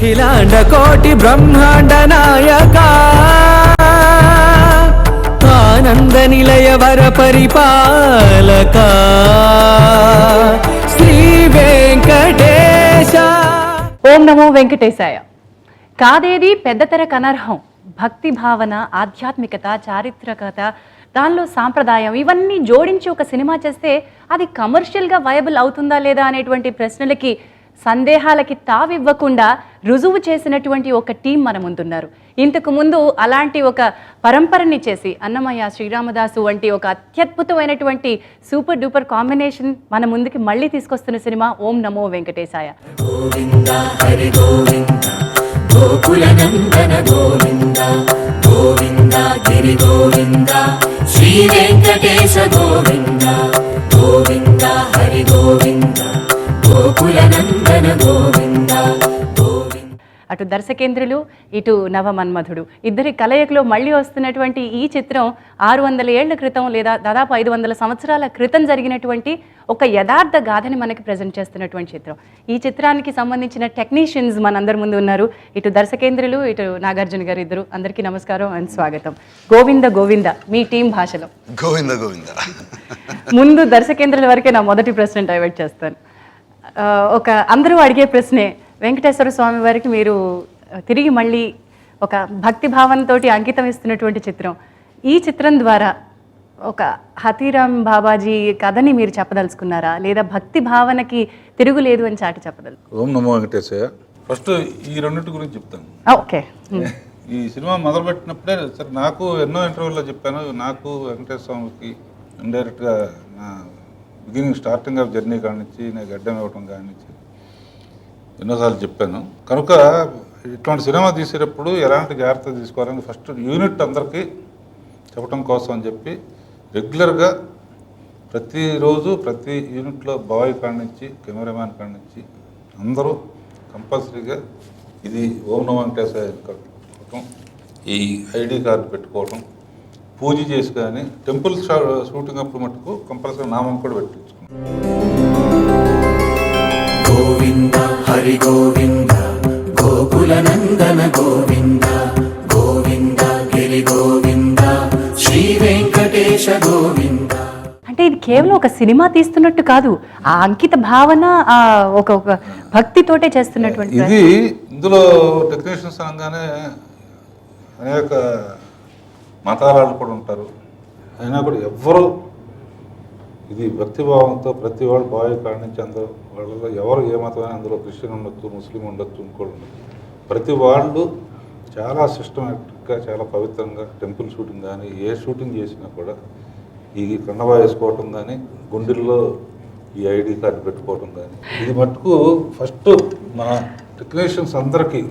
అఖిలాండ కోటి బ్రహ్మాండ నాయక ఆనంద నిలయ వర పరిపాలక శ్రీ వెంకటేశ. ఓం నమో వెంకటేశాయ. కాదేది పెద్దతెర కనర్హం. భక్తి భావన, ఆధ్యాత్మికత, చారిత్రకత, దానిలో సాంప్రదాయం ఇవన్నీ జోడించి ఒక సినిమా చేస్తే అది కమర్షియల్గా వయబుల్ అవుతుందా లేదా అనేటువంటి ప్రశ్నలకి, సందేహాలకి తావివ్వకుండా రుజువు చేసినటువంటి ఒక టీం మన ముందున్నారు. ఇంతకు ముందు అలాంటి ఒక పరంపరని చేసి అన్నమయ్య, శ్రీరామదాసు వంటి ఒక అత్యద్భుతమైనటువంటి సూపర్ డూపర్ కాంబినేషన్ మన ముందుకి మళ్ళీ తీసుకొస్తున్న సినిమా ఓం నమో వెంకటేశాయ. గోవింద హరి గోవింద గోకుల నందన గోవింద గోవింద గిరి గోవింద శ్రీ వెంకటేశ గోవింద గోవింద హరి గోవింద గోకుల నందన గోవింద. అటు దర్శకేంద్రులు, ఇటు నవమన్మధుడు ఇద్దరి కలయికలో మళ్ళీ వస్తున్నటువంటి ఈ చిత్రం 600 ఏళ్ల క్రితం లేదా దాదాపు 500 సంవత్సరాల క్రితం జరిగినటువంటి ఒక యథార్థ గాథని మనకి ప్రజెంట్ చేస్తున్నటువంటి చిత్రం. ఈ చిత్రానికి సంబంధించిన టెక్నీషియన్స్ మనందరి ముందు ఉన్నారు. ఇటు దర్శకేంద్రులు, ఇటు నాగార్జున గారు ఇద్దరు. అందరికీ నమస్కారం అండ్ స్వాగతం. గోవింద గోవింద మీ టీం భాషలో. గోవింద గోవింద. ముందు దర్శకేంద్రుల వరకే నా మొదటి ప్రశ్న డైవర్ట్ చేస్తాను. ఒక అందరూ అడిగే ప్రశ్నే, వెంకటేశ్వర స్వామి వారికి మీరు తిరిగి మళ్ళీ ఒక భక్తి భావంతో అంకితం ఇస్తున్నటువంటి చిత్రం. ఈ చిత్రం ద్వారా ఒక హతీరామ్ బాబాజీ కథని మీరు చెప్పదలుచుకున్నారా, లేదా భక్తి భావనకి తిరుగులేదు అని చాటి చెప్పదలు? ఓం నమో వెంకటేశయ్య. ఫస్ట్ ఈ రెండింటి గురించి చెప్తాను. ఓకే. ఈ సినిమా మొదలుపెట్టినప్పుడే సరే, నాకు ఎన్నో ఇంటర్వ్యూల్లో చెప్పాను, నాకు వెంకటేశ్వర స్వామికి ఇండైరెక్ట్గా నా బిగినింగ్ స్టార్టింగ్ ఆఫ్ జర్నీ కాడి నుంచి నేను గడ్డం ఇవ్వటం కాడి నుంచి ఎన్నోసార్లు చెప్పాను. కనుక ఇటువంటి సినిమా తీసేటప్పుడు ఎలాంటి జాగ్రత్త తీసుకోవాలని ఫస్ట్ యూనిట్ అందరికీ చెప్పడం కోసం అని చెప్పి రెగ్యులర్గా ప్రతిరోజు ప్రతి యూనిట్లో బాయ్ కాడి నుంచి కెమెరామ్యాన్ కాడి నుంచి అందరూ కంపల్సరీగా ఇది ఓం నమో వెంకటేశాయ కట్టుకోవటం, ఈ ఐడి కార్డు పెట్టుకోవటం, పూజ చేసి కానీ టెంపుల్ షూటింగ్ అప్పుడు మటుకు కంపల్సరీ నామం కూడా పెట్టించుకున్నాం. గోవింద హరి గోవింద గోకుల నందన గోవింద గోవింద గిరి గోవింద శ్రీ వెంకటేశ గోవింద. అంటే ఇది కేవలం ఒక సినిమా తీస్తున్నట్టు కాదు, ఆ అంకిత భావన, ఒక భక్తితోటే చేస్తున్నటువంటి ఇది. ఇందులో టెక్నీషియన్స్ అనగానే అనేక మతాలు కూడా ఉంటారు. అయినా కూడా ఎవ్వరూ ఇది భక్తిభావంతో ప్రతి వాళ్ళు బాయ్ కాడి నుంచి అందరూ వాళ్ళలో ఎవరు ఏ మతమైనా, అందులో క్రిస్టియన్ ఉండొచ్చు, ముస్లిం ఉండొచ్చు, ఇంకోటి ఉండొచ్చు, ప్రతి వాళ్ళు చాలా సిస్టమేటిక్గా చాలా పవిత్రంగా టెంపుల్ షూటింగ్ కానీ ఏ షూటింగ్ చేసినా కూడా ఈ కండవా వేసుకోవటం కానీ, గుండెల్లో ఈ ఐడి కార్డు పెట్టుకోవటం కానీ, ఇది మటుకు ఫస్ట్ మన టెక్నీషియన్స్ అందరికీ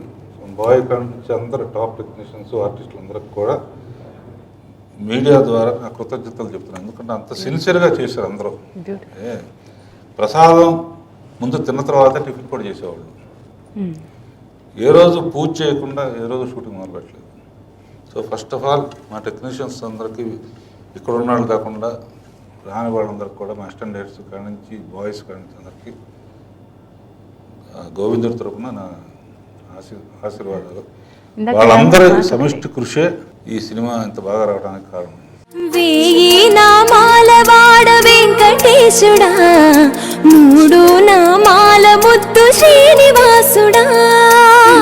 బాయ్ కాడి నుంచి అందరూ టాప్ టెక్నీషియన్స్ ఆర్టిస్టులు అందరికి కూడా మీడియా ద్వారా నా కృతజ్ఞతలు చెప్తున్నాను. ఎందుకంటే అంత సిన్సియర్గా చేశారు అందరూ. ప్రసాదం ముందు తిన్న తర్వాత టిఫిన్ కూడా చేసేవాళ్ళు. ఏ రోజు పూజ చేయకుండా ఏ రోజు షూటింగ్ మొదలుపెట్టలేదు. సో ఫస్ట్ ఆఫ్ ఆల్ మా టెక్నీషియన్స్ అందరికీ, ఇక్కడ ఉన్న వాళ్ళు కాకుండా రాని వాళ్ళందరికీ కూడా, మా అసిస్టెంట్ డైరెక్టర్స్ కాడి నుంచి బాయ్స్ కాడి నుంచి అందరికీ గోవిందుడి తరపున నా ఆశీర్వాదాలు. వాళ్ళందరూ సమిష్టి కృషే ఈ సినిమా ఇంత బాగా రావడానికి కారణం. వేయి నామాల వాడ వెంకటేశుడా, 3 నామాల ముద్దు శ్రీనివాసుడా.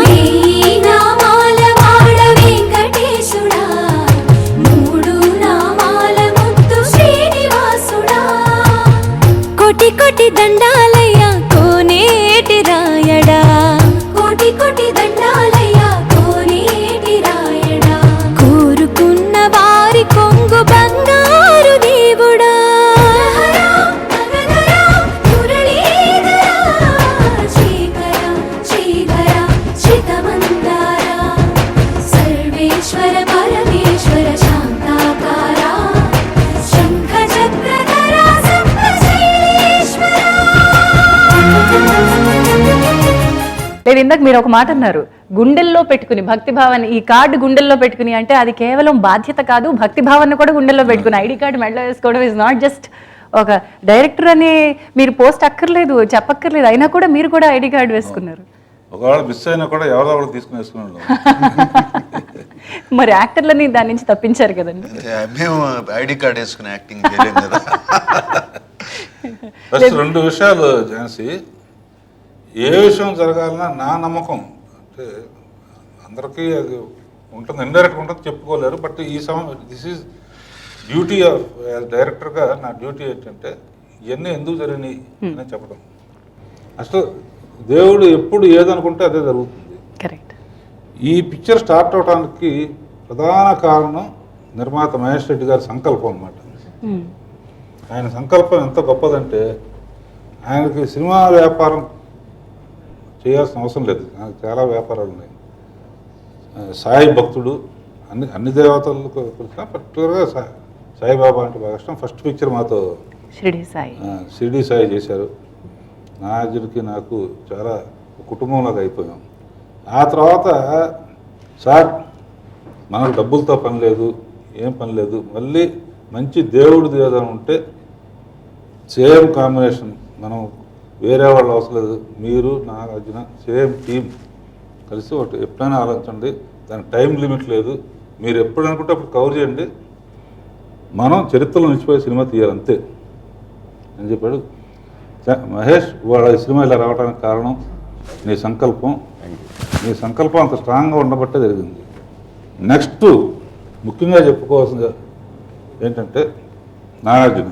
వేయి నామాల వాడ వెంకటేశుడా, 3 నామాల ముద్దు శ్రీనివాసుడా. కోటి కోటి దండాలయ్య కోనేటి రాయడా, కోటి కోటి దండాలయ్య కోనేటి రాయడా. కోరుకున్న వారి కొంగు బంగారు దేవుడా. సర్వేశ్వర పరమేశ్వర శాంతాకార శంఖ చక్రధర సప్తశైలేశ్వర. లేదు, ఇందాక మీరు ఒక మాట అన్నారు, గుండెల్లో పెట్టుకుని భక్తి భావన, ఈ కార్డు గుండెల్లో పెట్టుకుని అంటే అది కేవలం బాధ్యత కాదు, భక్తి భావన కూడా గుండెల్లో పెట్టుకుని ఐడి కార్డు మెడలో వేసుకోవడం ఇస్ నాట్ జస్ట్ ఒక డైరెక్టర్ అని మీరు పోస్ట్ అక్కర్లేదు, చెప్పక్కర్లేదు, అయినా కూడా మీరు కూడా ఐడి కార్డు వేసుకున్నారు. ఒకవేళ మిస్ అయినా కూడా ఎవరో ఒకటి తీసుకుని వేసుకున్నాడు. మరి యాక్టర్లని దాని నుంచి తప్పించారు కదండి. మేము ఐడి కార్డ్ వేసుకుని యాక్టింగ్ చేయలేం కదా. ఫస్ట్ 2 విషయాలు ఝాన్సీ. ఏ విషయం జరగాలన్నా నా నమ్మకం అంటే అందరికీ అది ఉంటుంది, ఇండైరెక్ట్గా ఉంటుంది, చెప్పుకోలేరు. బట్ ఈ దిస్ ఈజ్ డ్యూటీ ఆఫ్ డైరెక్టర్గా నా డ్యూటీ ఏంటంటే ఇవన్నీ ఎందుకు జరిగినాయి అని చెప్పడం. అసలు దేవుడు ఎప్పుడు ఏదనుకుంటే అదే జరుగుతుంది. కరెక్ట్. ఈ పిక్చర్ స్టార్ట్ అవడానికి ప్రధాన కారణం నిర్మాత మహేష్ రెడ్డి గారి సంకల్పం అన్నమాట. ఆయన సంకల్పం ఎంత గొప్పదంటే ఆయనకి సినిమా వ్యాపారం చేయాల్సిన అవసరం లేదు, ఆయనకు చాలా వ్యాపారాలు ఉన్నాయి. సాయి భక్తుడు, అన్ని దేవతలకు పర్టికులర్గా సాయిబాబా అంటే బాగా ఇష్టం. ఫస్ట్ పిక్చర్ మాతో షిరిడి సాయి చేశారు. నాజుడికి నాకు చాలా కుటుంబంలాగా అయిపోయాం. ఆ తర్వాత సార్ మనకు డబ్బులతో పని లేదు, ఏం పని లేదు, మళ్ళీ మంచి దేవుడిది ఏదైనా ఉంటే సేమ్ కాంబినేషన్, మనం వేరే వాళ్ళు అవసరం లేదు, మీరు నాగార్జున సేమ్ టీం కలిసి ఒకటి ఎప్పుడైనా ఆలోచించండి, దానికి టైం లిమిట్ లేదు, మీరు ఎప్పుడు అనుకుంటే అప్పుడు కవర్ చేయండి, మనం చరిత్రలో నిలిచిపోయే సినిమా తీయాలంతే అని చెప్పాడు. మహేష్ వాళ్ళ సినిమా ఇలా రావడానికి కారణం నీ సంకల్పం. నీ సంకల్పం అంత స్ట్రాంగ్గా ఉండబట్టే జరిగింది. నెక్స్ట్ ముఖ్యంగా చెప్పుకోవాల్సింది ఏంటంటే నాగార్జున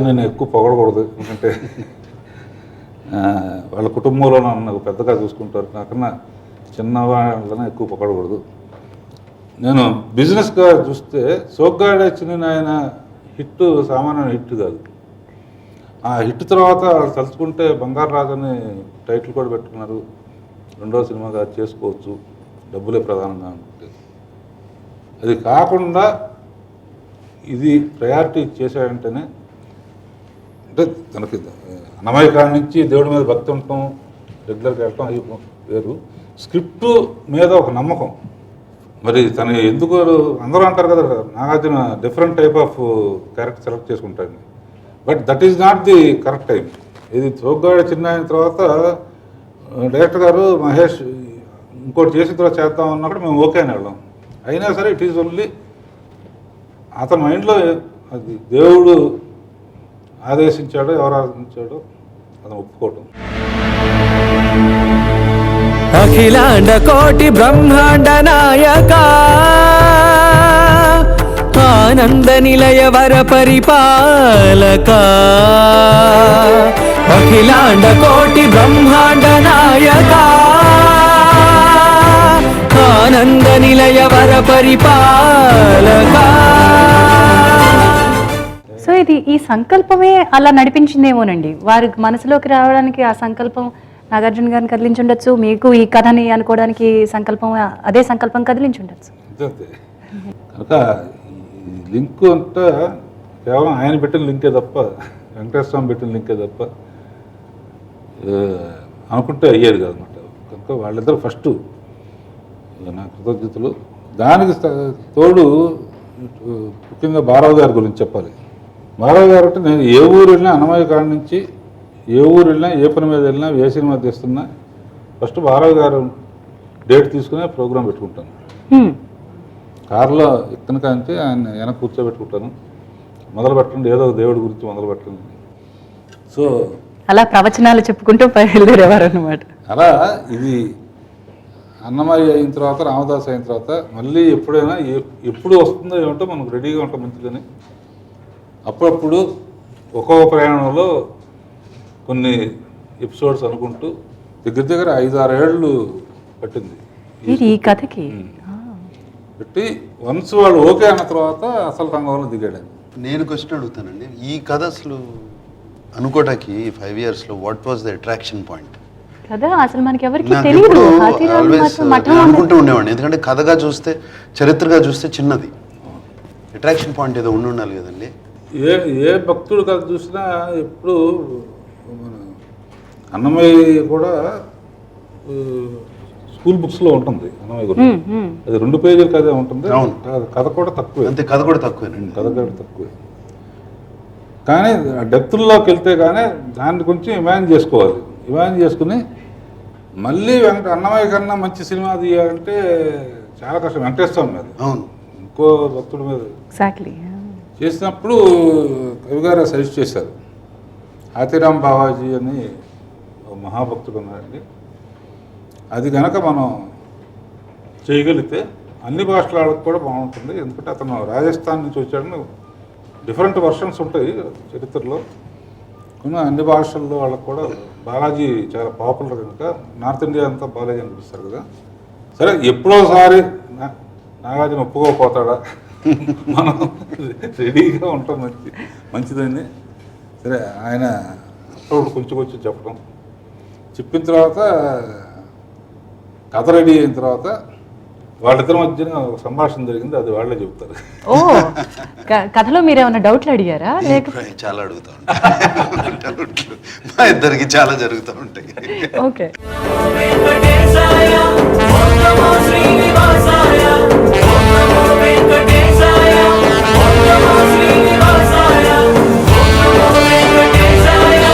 నేను ఎక్కువ పొగడకూడదు, ఎందుకంటే వాళ్ళ కుటుంబంలో నన్ను పెద్దగా చూసుకుంటారు, నాకన్నా చిన్నవాళ్ళనే ఎక్కువ పొగడకూడదు. నేను బిజినెస్గా చూస్తే సోగ్గాడే చిన్న ఆయన హిట్ సామాన్య హిట్ కాదు. ఆ హిట్ తర్వాత వాళ్ళు తలుచుకుంటే బంగారు రాజని టైటిల్ కూడా పెట్టుకున్నారు, 2వ సినిమాగా చేసుకోవచ్చు, డబ్బులే ప్రధానంగా అనుకుంటే. అది కాకుండా ఇది ప్రయారిటీ చేశాడంటేనే, అంటే తనకి అన్నమయ్య కాడి నుంచి దేవుడి మీద భక్తి ఉండటం, రెగ్యులర్గా వెళ్ళటం అవి వేరు, స్క్రిప్ట్ మీద ఒక నమ్మకం. మరి తను ఎందుకు అందరూ అంటారు కదా Nagarjuna different type of character select చేసుకుంటాడు, but that is not the correct time. ఇది సోగ్గాడ చిన్న అయిన తర్వాత డైరెక్టర్ గారు మహేష్ ఇంకోటి చేసిన తర్వాత చేద్దాం అన్నప్పుడు మేము ఓకే అని వెళ్ళాం. అయినా సరే ఇట్ ఈజ్ ఓన్లీ అతని మైండ్లో అది దేవుడు ఆదేశించాడో ఎవరు ఆదేశించాడో అతను ఒప్పుకోవటం. అఖిలాండ కోటి బ్రహ్మాండ నాయక ఆనంద నిలయ వర పరిపాలక అఖిలాండ కోటి బ్రహ్మాండ నాయక ఆనంద నిలయ వర పరిపాలక. సో ఇది ఈ సంకల్పమే అలా నడిపించిందేమోనండి, వారి మనసులోకి రావడానికి ఆ సంకల్పం నాగార్జున గారిని కదిలించుండొచ్చు, మీకు ఈ కథని అనుకోవడానికి సంకల్పం అదే సంకల్పం కదిలించుండొచ్చు. అంతే. కనుక లింక్ అంతా కేవలం ఆయన పెట్టిన లింకే తప్ప, వెంకటేశ్వర స్వామి పెట్టిన లింకే తప్ప అనుకుంటే అయ్యేది కాదనమాట. కనుక వాళ్ళిద్దరు ఫస్ట్ నా కృతజ్ఞతలు. దానికి తోడు ముఖ్యంగా బారావు గారి గురించి చెప్పాలి. బారావు గారు అంటే నేను ఏ ఊరు వెళ్ళినా, అన్నమయ్య కాడి నుంచి ఏ ఊరు వెళ్ళినా, ఏ పని మీద వెళ్ళినా, ఏ సినిమా తీస్తున్నా ఫస్ట్ బారావు గారు డేట్ తీసుకునే ప్రోగ్రాం పెట్టుకుంటాను. కారులో ఎక్కన కాంచి ఆయన వెనక కూర్చోబెట్టుకుంటాను, మొదలు పెట్టండి, ఏదో దేవుడి గురించి మొదలు పెట్టండి. సో అలా ప్రవచనాలు చెప్పుకుంటూ బయలుదేరేవారు అన్నమాట. అలా ఇది అన్నమయ్య అయిన తర్వాత, రామదాస్ అయిన తర్వాత మళ్ళీ ఎప్పుడైనా ఎప్పుడు వస్తుందో ఏమిటో మనకు రెడీగా ఉంటాం మంచిదని. అప్పుడప్పుడు ఒక్కొక్క ప్రయాణంలో కొన్ని ఎపిసోడ్స్ అనుకుంటూ దగ్గర 5-6 ఏళ్ళు పట్టింది ఈ కథకి. పెట్టి వన్స్ వాళ్ళు ఓకే అన్న తర్వాత అసలు రంగంలో దిగాడు. నేను క్వశ్చన్ అడుగుతానండి, ఈ కథ అసలు అనుకోటానికి 5 yearsలో what was the attraction point? కదా అసలు మనకి ఎవరికి తెలియదు. అనుకుంటూ ఉండేవాడిని, ఎందుకంటే కథగా చూస్తే, చరిత్రగా చూస్తే చిన్నది, అట్రాక్షన్ పాయింట్ ఏదో ఉండాలి కదండి. ఏ భక్తుడు కథ చూసినా ఎప్పుడు అన్నమయ్య కూడా స్కూల్ బుక్స్లో ఉంటుంది. అన్నమయ్య గురించి అది 2 పేజీల కథ ఉంటుంది. కథ కూడా తక్కువే, అంతే, కథ కూడా తక్కువే, కథ కూడా తక్కువే. కానీ డెప్త్లోకి వెళ్తే కానీ దాన్ని కొంచెం ఇమాజిన్ చేసుకోవాలి. ఇమాజిన్ చేసుకుని మళ్ళీ అన్నమయ్య కన్నా మంచి సినిమా తీయాలంటే చాలా కష్టం. వెంకటేశ్వర స్వామి మీద, అవును, ఇంకో భక్తుడి మీద ఎగ్జాక్ట్లీ. చేసినప్పుడు కవి గారు సజెస్ట్ చేశారు. ఆతిరామ్ బావాజీ అని ఒక మహాభక్తుడు ఉన్నారండి. అది కనుక మనం చేయగలిగితే అన్ని భాషల వాళ్ళకి కూడా బాగుంటుంది. ఎందుకంటే అతను రాజస్థాన్ నుంచి వచ్చాడని డిఫరెంట్ వర్షన్స్ ఉంటాయి చరిత్రలో. కానీ అన్ని భాషల్లో వాళ్ళకి కూడా బాలాజీ చాలా పాపులర్ కనుక నార్త్ ఇండియా అంతా బాలాజీ అనిపిస్తారు కదా. సరే, ఎప్పుడోసారి నాగార్జున ఒప్పుకోకపోతాడా, మనం రెడీగా ఉంటాం మంచిదని. సరే, ఆయన అప్పుడు కొంచెం చెప్పడం, చెప్పిన తర్వాత కథ రెడీ అయిన తర్వాత వాళ్ళిద్దరి మధ్యన ఒక సంభాషణ జరిగింది. అది వాళ్ళే చెబుతారు. ఓ, కథలో మీరు ఏమైనా డౌట్లు అడిగారా? లేకపోతే చాలా అడుగుతా ఉంటాయి. మా ఇద్దరికి చాలా జరుగుతూ ఉంటాయి. ఓకే. వెంకటేశాయ ఓం నమో శ్రీనివాసాయ ఓం నమో వెంకటేశాయ ఓం నమో శ్రీనివాసాయ ఓం నమో వెంకటేశాయ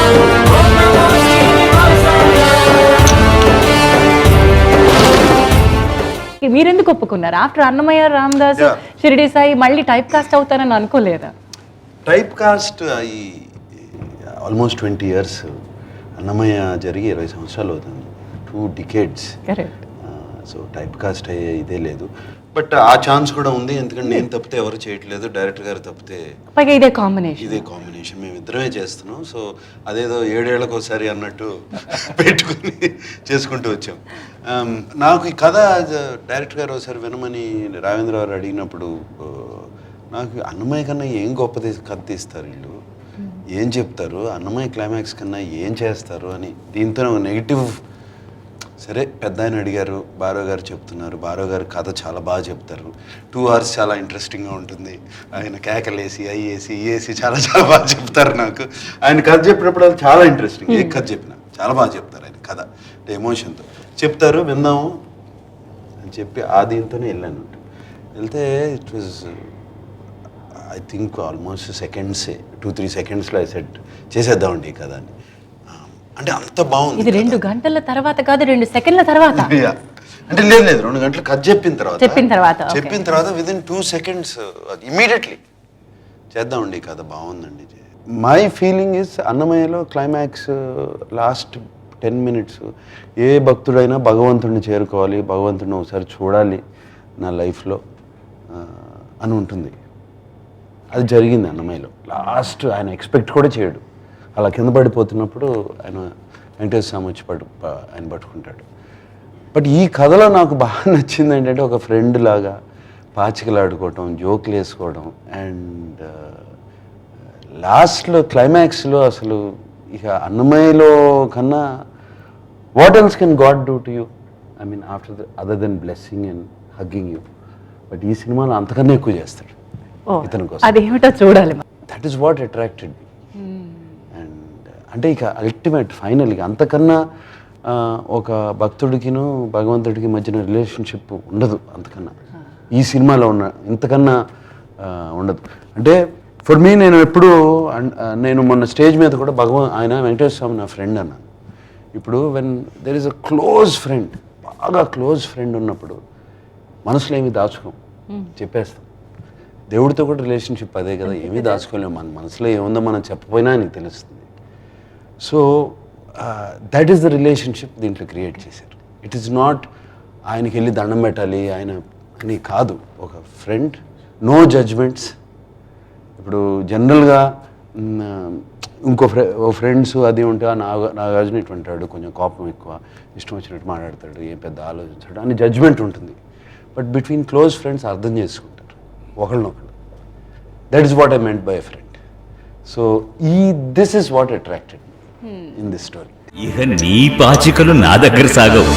ఓం నమో శ్రీనివాసాయ. మీరెందుకు ఒప్పుకున్నారు? ఆఫ్టర్ అన్నమయ్య, రామదాస్, షిరిడి సాయి మళ్ళీ టైప్ కాస్ట్ అవుతారని అనుకోలేదా? టైప్ కాస్ట్ అయ్యి ఆల్మోస్ట్ 20 years. అన్నమయ్య జరిగి 20 సంవత్సరాలు అవుతుంది, 2 decades. Correct. So type cast అయ్యే ఇదే లేదు. బట్ ఆ ఛాన్స్ కూడా ఉంది, ఎందుకంటే నేను తప్పితే ఎవరు చేయట్లేదు, డైరెక్టర్ గారు తప్పితే. పైగా ఇదే కాంబినేషన్ మేము ఇద్దరమే చేస్తున్నాం. సో అదేదో 7 ఏళ్లకు ఒకసారి అన్నట్టు పెట్టుకుని చేసుకుంటూ వచ్చాం. నాకు ఈ కథ డైరెక్టర్ గారు ఒకసారి వినమని రావేంద్ర గారు అడిగినప్పుడు నాకు అన్నమయ్య కన్నా ఏం గొప్ప కథ తీస్తారు వీళ్ళు, ఏం చెప్తారు, అన్నమయ్య క్లైమాక్స్ కన్నా ఏం చేస్తారు అని. దీంతో ఒక నెగిటివ్. సరే, పెద్ద ఆయన అడిగారు, బారో గారు చెప్తున్నారు, బారో గారు కథ చాలా బాగా చెప్తారు, 2 hours చాలా ఇంట్రెస్టింగ్గా ఉంటుంది, ఆయన కేకలేసి అయ్యేసి ఏసి చాలా చాలా బాగా చెప్తారు. నాకు ఆయన కథ చెప్పినప్పుడు అది చాలా ఇంట్రెస్టింగ్. ఏ కథ చెప్పినా చాలా బాగా చెప్తారు ఆయన కథ, అంటే ఎమోషన్తో చెప్తారు, విందాము అని చెప్పి ఆ దీంతోనే వెళ్ళాను. వెళ్తే it was I think almost సెకండ్సే, 2-3 secondsలో ఐ సెట్ చేసేద్దామండి ఈ కథ అని. అంటే అంత బాగుంది. ఇది 2 గంటల తర్వాత కాదు, 2 సెకండ్ల తర్వాత. అంటే లేదు 2 గంటలు కథ చెప్పిన తర్వాత విదిన్ 2 seconds ఇమీడియట్లీ చేద్దామండి ఈ కథ బాగుందండి. మై ఫీలింగ్ ఇస్ అన్నమయ్యలో క్లైమాక్స్ లాస్ట్ 10 minutes ఏ భక్తుడైనా భగవంతుడిని చేరుకోవాలి, భగవంతుడిని ఒకసారి చూడాలి నా లైఫ్లో అని ఉంటుంది. అది జరిగింది అన్నమయ్యలో. లాస్ట్ ఆయన ఎక్స్పెక్ట్ కూడా చేయడు, అలా కింద పడిపోతున్నప్పుడు ఆయన వెంకటేశ్వర స్వామి వచ్చి ఆయన పట్టుకుంటాడు. బట్ ఈ కథలో నాకు బాగా నచ్చింది ఏంటంటే ఒక ఫ్రెండ్ లాగా పాచికలాడుకోవటం, జోకులు వేసుకోవడం, అండ్ లాస్ట్లో క్లైమాక్స్లో అసలు ఇక అన్నమయ్యలో కన్నా what else can God do to you, I mean after other then blessing and hugging you. But ఈ సినిమాలో అంతకన్నా ఎక్కువ చేస్తాడు ఇతని కోసం. అదేమిటో చూడాలి. That is what attracted me. And అంటే ఇక అల్టిమేట్ ఫైనల్గా అంతకన్నా ఒక భక్తుడికిను భగవంతుడికి మధ్యన రిలేషన్షిప్ ఉండదు అంతకన్నా ఈ సినిమాలో ఉన్న ఇంతకన్నా ఉండదు. అంటే ఫర్ మీ నేను మొన్న స్టేజ్ మీద కూడా ఆయన వెంకటేశ్వర స్వామి నా ఫ్రెండ్ అన్నాను. ఇప్పుడు when there is a close friend, బాగా క్లోజ్ ఫ్రెండ్ ఉన్నప్పుడు మనసులో ఏమి దాచుకోం, చెప్పేస్తాం. దేవుడితో కూడా రిలేషన్షిప్ అదే కదా, ఏమీ దాచుకోలేము. మన మనసులో ఏముందో మనం చెప్పపోయినా ఆయనకి తెలుస్తుంది. So that is the relationship దీంట్లో క్రియేట్ చేశారు. ఇట్ ఈస్ నాట్ ఆయనకి వెళ్ళి దండం పెట్టాలి ఆయన అని కాదు, ఒక ఫ్రెండ్, నో జడ్జ్మెంట్స్. ఇప్పుడు జనరల్గా ఇంకో ఫ్రెండ్స్ అది ఉంటే నాగార్జున ఇటు అంటాడు, కొంచెం కోపం ఎక్కువ, ఇష్టం వచ్చినట్టు మాట్లాడతాడు, ఏం పెద్ద ఆలోచించాడు అని జడ్జ్మెంట్ ఉంటుంది. బట్ బిట్వీన్ క్లోజ్ ఫ్రెండ్స్ అర్థం చేసుకుంటారు ఒకళ్ళనొకళ్ళు. That is what I meant by a friend. So this is what attracted in this story. ఇక నీ పాచికలు నా దగ్గర సాగవు.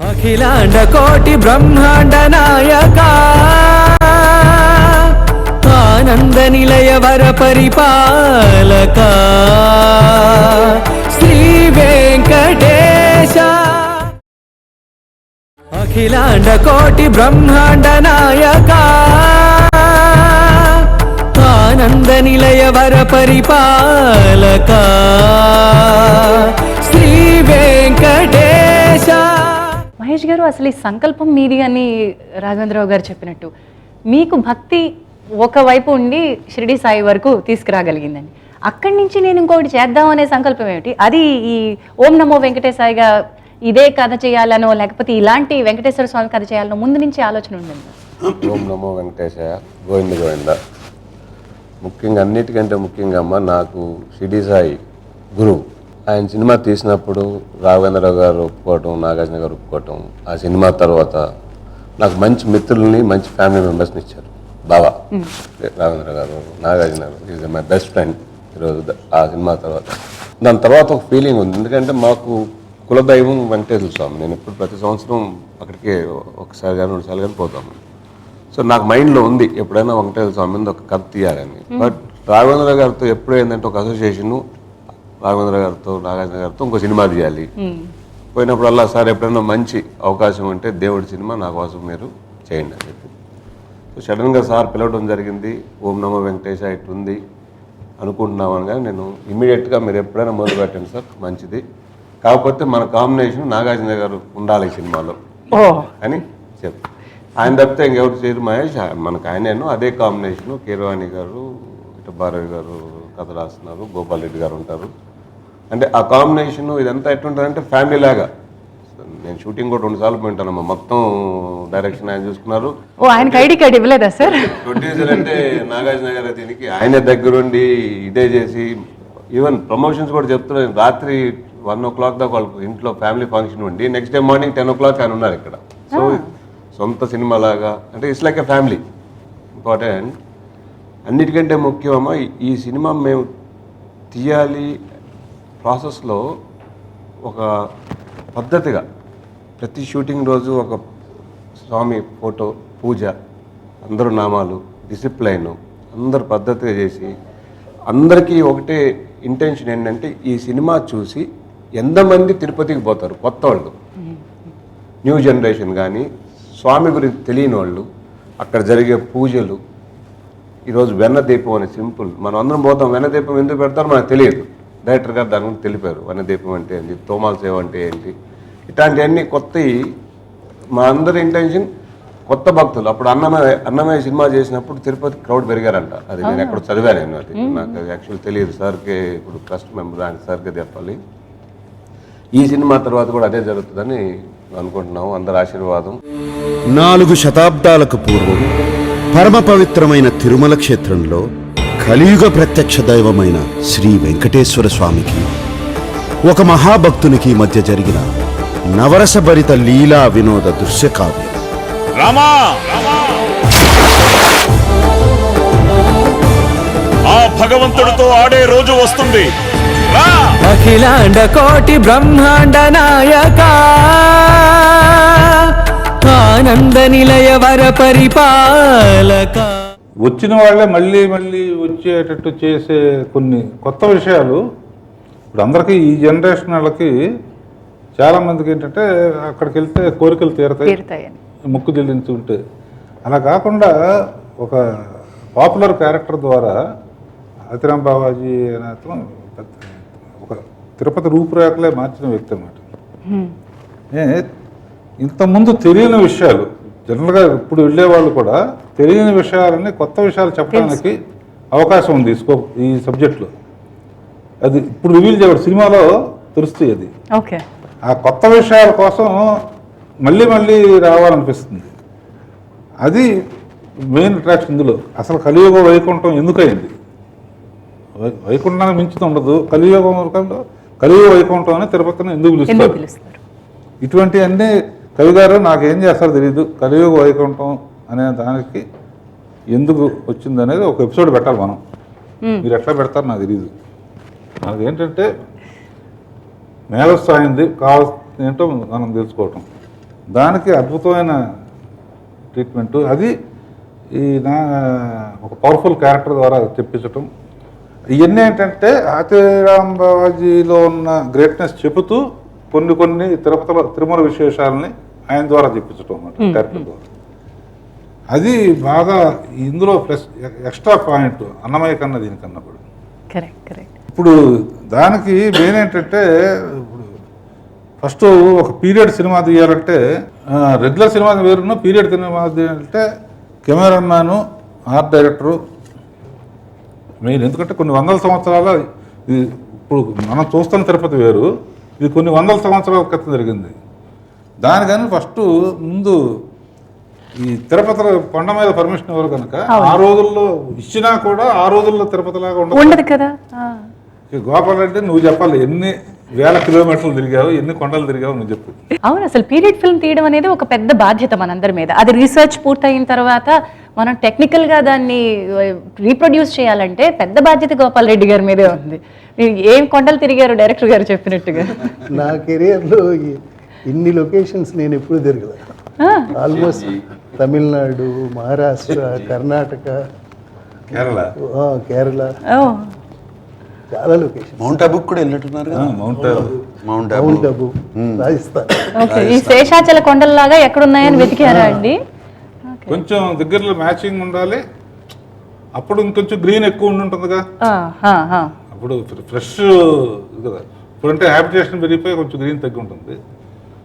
అఖిలాండ కోటి బ్రహ్మాండ నాయక ఆనంద నిలయ వర పరిపాలక శ్రీ వెంకటేశ అఖిలాండ కోటి బ్రహ్మాండ నాయక ఆనంద నిలయ వర పరిపాలక శ్రీ వెంకటేశ. మహేష్ గారు, అసలు ఈ సంకల్పం మీది అని రాఘవేంద్రరావు గారు చెప్పినట్టు మీకు భక్తి ఒకవైపు ఉండి షిరిడి సాయి వరకు తీసుకురాగలిగిందండి. అక్కడి నుంచి నేను ఇంకొకటి చేద్దాం అనే సంకల్పం ఏమిటి? అది ఈ ఓం నమో వెంకటేశాయిగా ఇదే కథ చేయాలనో లేకపోతే ఇలాంటి వెంకటేశ్వర స్వామి కథ చేయాలనో ముందు నుంచి ఆలోచన ఉండింది? ఓం నమో వెంకటేశాయ, గోవింద గోవింద. ముఖ్యంగా అన్నిటికంటే ముఖ్యంగా అమ్మ నాకు షిరిడి సాయి గురువు. ఆయన సినిమా తీసినప్పుడు రాఘవేంద్రరావు గారు ఒప్పుకోవటం, నాగార్జున గారు ఒప్పుకోవటం, ఆ సినిమా తర్వాత నాకు మంచి మిత్రులని, మంచి ఫ్యామిలీ మెంబర్స్ని ఇచ్చారు. బాబా రాఘవేంద్ర గారు, నాగార్జున గారు ఈజ్ మై బెస్ట్ ఫ్రెండ్ ఈరోజు ఆ సినిమా తర్వాత. దాని తర్వాత ఒక ఫీలింగ్ ఉంది, ఎందుకంటే మాకు కులదైవం వెంకటేశ్వర స్వామి. నేను ఇప్పుడు ప్రతి సంవత్సరం అక్కడికి ఒకసారి కానీ 2 సార్లు కానీ పోతాము. సో నాకు మైండ్లో ఉంది ఎప్పుడైనా వెంకటేశ్వర స్వామి మీద ఒక కథ తీయాలని. బట్ రాఘవేంద్ర గారితో ఎప్పుడు ఏంటంటే ఒక అసోసియేషను, రాఘవేంద్ర గారితో, నాగార్జున గారితో ఇంకో సినిమా తీయాలి. పోయినప్పుడల్లా సార్ ఎప్పుడైనా మంచి అవకాశం ఉంటే దేవుడి సినిమా నా కోసం మీరు చేయండి అని చెప్పి. సో సడన్గా సార్ పిలవడం జరిగింది. ఓం నమో వెంకటేశ ఇట్లుంది అనుకుంటున్నామని, కానీ నేను ఇమీడియట్గా మీరు ఎప్పుడైనా మొదలు పెట్టండి సార్, మంచిది. కాకపోతే మన కాంబినేషన్ నాగార్జున గారు ఉండాలి ఈ సినిమాలో అని చెప్పి. ఆయన తప్పితే ఇంకెవరు చేయరు మహేష్, మనకు ఆయనేను అదే కాంబినేషను. కీరవాణి గారు, ఇటు భారవి గారు కథ రాస్తున్నారు, గోపాల్ రెడ్డి గారు ఉంటారు. అంటే ఆ కాంబినేషను ఇదంతా ఎట్లుంటుందంటే ఫ్యామిలీ లాగా. నేను షూటింగ్ కూడా 2 సార్లు పోయింటానమ్మా. మొత్తం డైరెక్షన్ ఆయన చూసుకున్నారు. ఆయనకి ఐడి కార్డ్ ఇవ్వలేదా సార్? ప్రొడ్యూసర్ అంటే నాగార్జున గారు, దీనికి ఆయన దగ్గరుండి ఇదే చేసి ఈవెన్ ప్రమోషన్స్ కూడా చెప్తున్నాను. రాత్రి 1 o'clock దాకా వాళ్ళకి ఇంట్లో ఫ్యామిలీ ఫంక్షన్ ఉండి నెక్స్ట్ డే మార్నింగ్ 10 o'clock ఆయన ఉన్నారు ఇక్కడ. సో సొంత సినిమా లాగా, అంటే it's like a family. Important అన్నిటికంటే ముఖ్యమమ్మా ఈ సినిమా మేము తీయాలి ప్రాసెస్లో ఒక పద్ధతిగా ప్రతి షూటింగ్ రోజు ఒక స్వామి ఫోటో, పూజ, అందరూ నామాలు, డిసిప్లైన్ అందరు పద్ధతిగా చేసి, అందరికీ ఒకటే ఇంటెన్షన్ ఏంటంటే ఈ సినిమా చూసి ఎంతమంది తిరుపతికి పోతారు కొత్త వాళ్ళు, న్యూ జనరేషన్ కానీ స్వామి గురించి తెలియని వాళ్ళు, అక్కడ జరిగే పూజలు. ఈరోజు వెన్నదీపం అని సింపుల్, మనం అందరం పోతాం, వెన్నదీపం ఎందుకు పెడతారో మనకు తెలియదు. డైరెక్టర్ గారు దాని గురించి తెలిపారు, వెన్నదీపం అంటే ఏంటి, తోమాల సేవ అంటే ఏంటి, ఇట్లాంటివన్నీ కొత్తవి. మా అందరి ఇంటెన్షన్ కొత్త భక్తులు. అప్పుడు అన్నమయ్య సినిమా చేసినప్పుడు తిరుపతి క్రౌడ్ పెరిగారంట. అది నేను ఎక్కడ చదివాను, నేను అది నాకు యాక్చువల్ తెలియదు. సార్కే ఇప్పుడు ట్రస్ట్ మెంబర్ ఆయన సార్కే చెప్పాలి. ఈ సినిమా తర్వాత కూడా అదే జరుగుతుందని అనుకుంటున్నాము. అందరి ఆశీర్వాదం. 4 శతాబ్దాలకు పూర్వం పరమ పవిత్రమైన తిరుమల క్షేత్రంలో కలియుగ ప్రత్యక్ష దైవమైన శ్రీ వెంకటేశ్వర స్వామికి ఒక మహాభక్తునికి మధ్య జరిగిన నవరసభరిత లీలా వినోద దృశ్య కావ్యం. రామా, ఆ భగవంతుడితో ఆడే రోజు వస్తుంది. అఖిలాండ కోటి బ్రహ్మాండ నాయక ఆనంద నిలయ వర పరిపాలక. వచ్చిన వాళ్ళే మళ్ళీ మళ్ళీ వచ్చేటట్టు చేసే కొన్ని కొత్త విషయాలు ఇప్పుడు అందరికీ, ఈ జనరేషన్ వాళ్ళకి చాలామందికి ఏంటంటే అక్కడికి వెళ్తే కోరికలు తీరతాయి, ముక్కు చెల్లించుంటే. అలా కాకుండా ఒక పాపులర్ క్యారెక్టర్ ద్వారా అతిరామ్ బాబాజీ అనే అతను ఒక తిరుపతి రూపురేఖలే మార్చిన వ్యక్తి అన్నమాట. ఇంతకుముందు తెలియని విషయాలు, జనరల్గా ఇప్పుడు వెళ్ళేవాళ్ళు కూడా తెలియని విషయాలని, కొత్త విషయాలు చెప్పడానికి అవకాశం ఉంది ఈ సబ్జెక్ట్లో. అది ఇప్పుడు రివీల్ చేయడం సినిమాలో తెలుస్తుంది. అది ఓకే, ఆ కొత్త విషయాల కోసం మళ్ళీ మళ్ళీ రావాలనిపిస్తుంది. అది మెయిన్ అట్రాక్షన్ ఇందులో. అసలు కలియుగ వైకుంఠం ఎందుకయింది? వైకుంఠానికి మించిత ఉండదు. కలియుగ వైకుంఠం అని తిరుపతిని ఎందుకు పిలుస్తారు? ఇటువంటి అన్నీ కవి గారు నాకేం చేస్తారో తెలియదు. కలియుగ వైకుంఠం అనే దానికి ఎందుకు వచ్చింది అనేది ఒక ఎపిసోడ్ పెట్టాలి మనం. మీరు ఎట్లా పెడతారో నాకు తెలియదు. మనకి ఏంటంటే మేధస్సు కావాల్సింది ఏంటో మనం తెలుసుకోవటం, దానికి అద్భుతమైన ట్రీట్మెంటు. అది ఈ ఒక పవర్ఫుల్ క్యారెక్టర్ ద్వారా తెప్పించటం, ఇవన్నీ ఏంటంటే ఆతిరాం బావాజీలో ఉన్న గ్రేట్నెస్ చెబుతూ కొన్ని తిరుమల విశేషాలని ఆయన ద్వారా చెప్పించటం అన్నమాట క్యారెక్టర్ ద్వారా. అది బాగా ఇందులో ప్లస్ ఎక్స్ట్రా పాయింట్ అన్నమయ్య కన్నా దీనికన్నా కూడా. కరెక్ట్. ఇప్పుడు దానికి మెయిన్ ఏంటంటే, ఇప్పుడు ఫస్ట్ ఒక పీరియడ్ సినిమా తీయాలంటే రెగ్యులర్ సినిమా వేరున్న పీరియడ్ సినిమా తీయాలంటే కెమెరామ్యాను, ఆర్ట్ డైరెక్టరు మెయిన్. ఎందుకంటే కొన్ని వందల సంవత్సరాల ఇది ఇప్పుడు మనం చూస్తున్న తిరుపతి వేరు, ఇది కొన్ని వందల సంవత్సరాల క్రితం జరిగింది. దానికని ఫస్ట్ ముందు ఈ తిరుపతి కొండ మీద పర్మిషన్ ఇవ్వరు కనుక ఆ రోజుల్లో ఇచ్చినా కూడా ఆ రోజుల్లో తిరుపతిలాగా ఉండదు కదా. గోపాల్ రెడ్డి నువ్వు చెప్పాలి, ఎన్ని వేల కిలోమీటర్లు తిరిగావు, ఎన్ని కొండలు తిరిగావు నువ్వు చెప్పు. అవును, అసలు పీరియడ్ ఫిల్మ్ తీయడం అనేది ఒక పెద్ద బాధ్యత మనందరి మీద. అది రీసెర్చ్ పూర్తయిన తర్వాత మనం టెక్నికల్గా దాన్ని రీప్రొడ్యూస్ చేయాలంటే పెద్ద బాధ్యత గోపాల్ రెడ్డి గారి మీదే ఉంది. ఏం కొండలు తిరిగారు డైరెక్టర్ గారు చెప్పినట్టుగా. నా కెరియర్లో ఇన్ని లొకేషన్స్ నేను ఎప్పుడు తిరగలేదు. ఆల్మోస్ట్ తమిళనాడు, మహారాష్ట్ర, కర్ణాటక, కేరళ, చాలా లొకేషన్. మౌంట్ అబుకు కూడా వెళ్ళినట్టున్నారు. Mount Abu, Rajasthan. ఈ శేషాచల కొండల్లాగా ఎక్కడున్నాయని వెతికారా అండి? కొంచెం దగ్గరలో మ్యాచింగ్ ఉండాలి, అప్పుడు ఇంకొంచెం గ్రీన్ ఎక్కువ ఉంటుందిగా, అప్పుడు ఫ్రెష్ కదా. ఇప్పుడంటే హ్యాబిటేషన్ పెరిగిపోయి కొంచెం గ్రీన్ తగ్గి ఉంటుంది.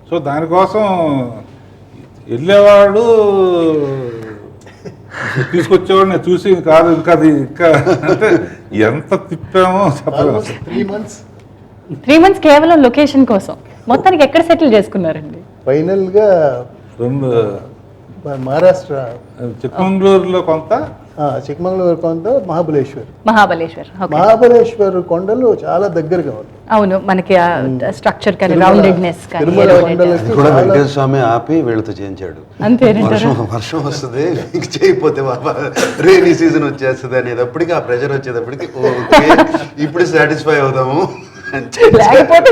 సో దానికోసం వెళ్ళేవాడు తీసుకొచ్చేవాడు నేను చూసి కాదు ఇంకా అది ఇంకా అంటే ఎంత తిప్పామో చెప్పలేదు. 3 months కేవలం లొకేషన్ కోసం. మొత్తానికి ఎక్కడ సెటిల్ చేసుకున్నారండి? ఫైనల్గా మహారాష్ట్ర, చిక్మంగళూరులో కొంత, మహాబలేశ్వర్ కొండలు చాలా దగ్గరగా ఉంది. అవును, మనకి స్ట్రక్చర్ కానీ రౌండెడ్నెస్ కానీ కూడా వెంకటేశ్వర స్వామి ఆపి వీళ్ళతో చేయించాడు. అంతే, వర్షం వస్తుంది చేయకపోతే రైనీ సీజన్ వచ్చేస్తుంది అనేటప్పటికి, ఆ ప్రెషర్ వచ్చేటప్పటికి ఇప్పుడు సాటిస్ఫై అవుతాము, లేకపోతే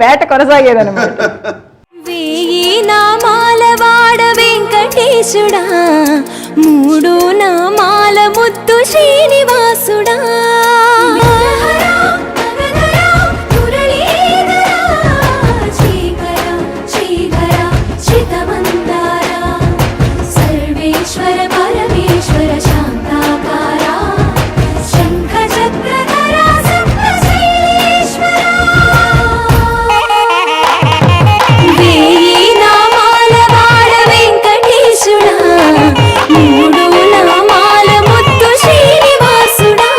వేట కొనసాగేదన్నమాట. 1000 నామాల వాడ వెంకటేశుడా, 3 నామాల ముద్దు శ్రీనివాసుడా. సర్వేశ్వర పరమేశ్వర శాంతాకారా, శంఖ చక్రధర సప్తశైలేశ్వర. 1000 నామాల వాడ వెంకటేశుడా, 3 నామాల ముద్దు శ్రీనివాసుడా.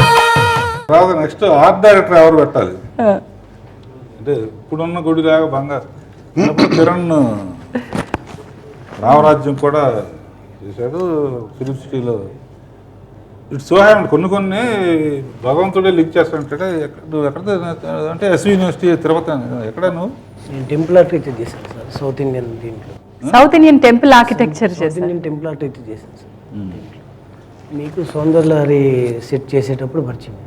తర్వాత నెక్స్ట్ ఆర్ట్ డైరెక్టర్ ఎవరు పెట్టాలి అంటే, ఇప్పుడున్న గుడిలాగా బంగారు కిరణ్ రామరాజ్యం కూడా చేశాడు ఫిలిం సిటీలో. ఇట్స్ సో హ్యాండ్ కొన్ని భగవంతుడే లింక్ చేస్తానంటే, నువ్వు ఎక్కడ అంటే ఎస్వి యూనివర్సిటీ తిరుపతి, ఎక్కడ నువ్వు? నేను టెంపుల్ ఆర్కిటెక్చర్ చేశాను సార్, సౌత్ ఇండియన్ దీంట్లో. సౌత్ ఇండియన్ టెంపుల్ ఆర్కిటెక్చర్ చేశాను. ఇండియన్ టెంపుల్ ఆర్కిటెక్చర్ చేశాను సార్. మీకు సౌందర్యలహరి సెట్ చేసేటప్పుడు పరిచయం.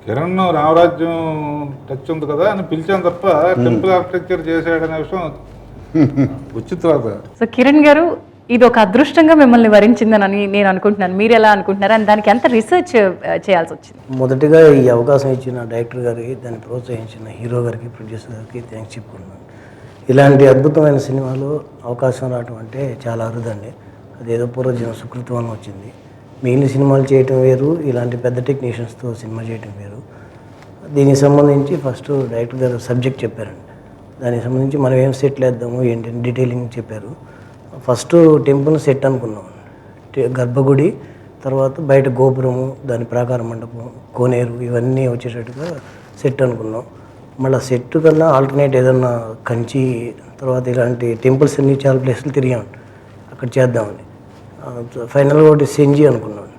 కిరణ్ రామరాజ్యం టచ్ ఉంది కదా అని పిలిచాను తప్ప టెంపుల్ ఆర్కిటెక్చర్ చేశాడనే విషయం వచ్చిన తర్వాత. సో కిరణ్ గారు, ఇది ఒక అదృష్టంగా మిమ్మల్ని వరించిందని నేను అనుకుంటున్నాను. మీరు ఎలా అనుకుంటున్నారు? అని దానికి ఎంత రీసెర్చ్ చేయాల్సి వచ్చింది? మొదటిగా ఈ అవకాశం ఇచ్చిన డైరెక్టర్ గారికి, దాన్ని ప్రోత్సహించిన హీరో గారికి, ప్రొడ్యూసర్ గారికి థ్యాంక్స్ చెప్పుకున్నాను. ఇలాంటి అద్భుతమైన సినిమాలో అవకాశం రావడం అంటే చాలా అరుదండి. అదేదో పూర్వజన్మ సుకృతం అని వచ్చింది. మిగిలిన సినిమాలు చేయటం వేరు, ఇలాంటి పెద్ద టెక్నీషియన్స్తో సినిమా చేయటం వేరు. దీనికి సంబంధించి ఫస్ట్ డైరెక్టర్ గారు సబ్జెక్ట్ చెప్పారండి. దానికి సంబంధించి మనం ఏం సెట్ వేద్దాము ఏంటంటే డీటెయిలింగ్ చెప్పారు. ఫస్ట్ టెంపుల్ సెట్ అనుకున్నాం, గర్భగుడి, తర్వాత బయట గోపురము, దాని ప్రాకార మండపం, కోనేరు, ఇవన్నీ వచ్చేటట్టుగా సెట్ అనుకున్నాం. మళ్ళీ సెట్ కన్నా ఆల్టర్నేట్ ఏదన్నా కంచి, తర్వాత ఇలాంటి టెంపుల్స్ అన్ని చాలా ప్లేసులు తిరిగామండి, అక్కడ చేద్దామని. ఫైనల్గా ఒకటి సెంజి అనుకున్నాను,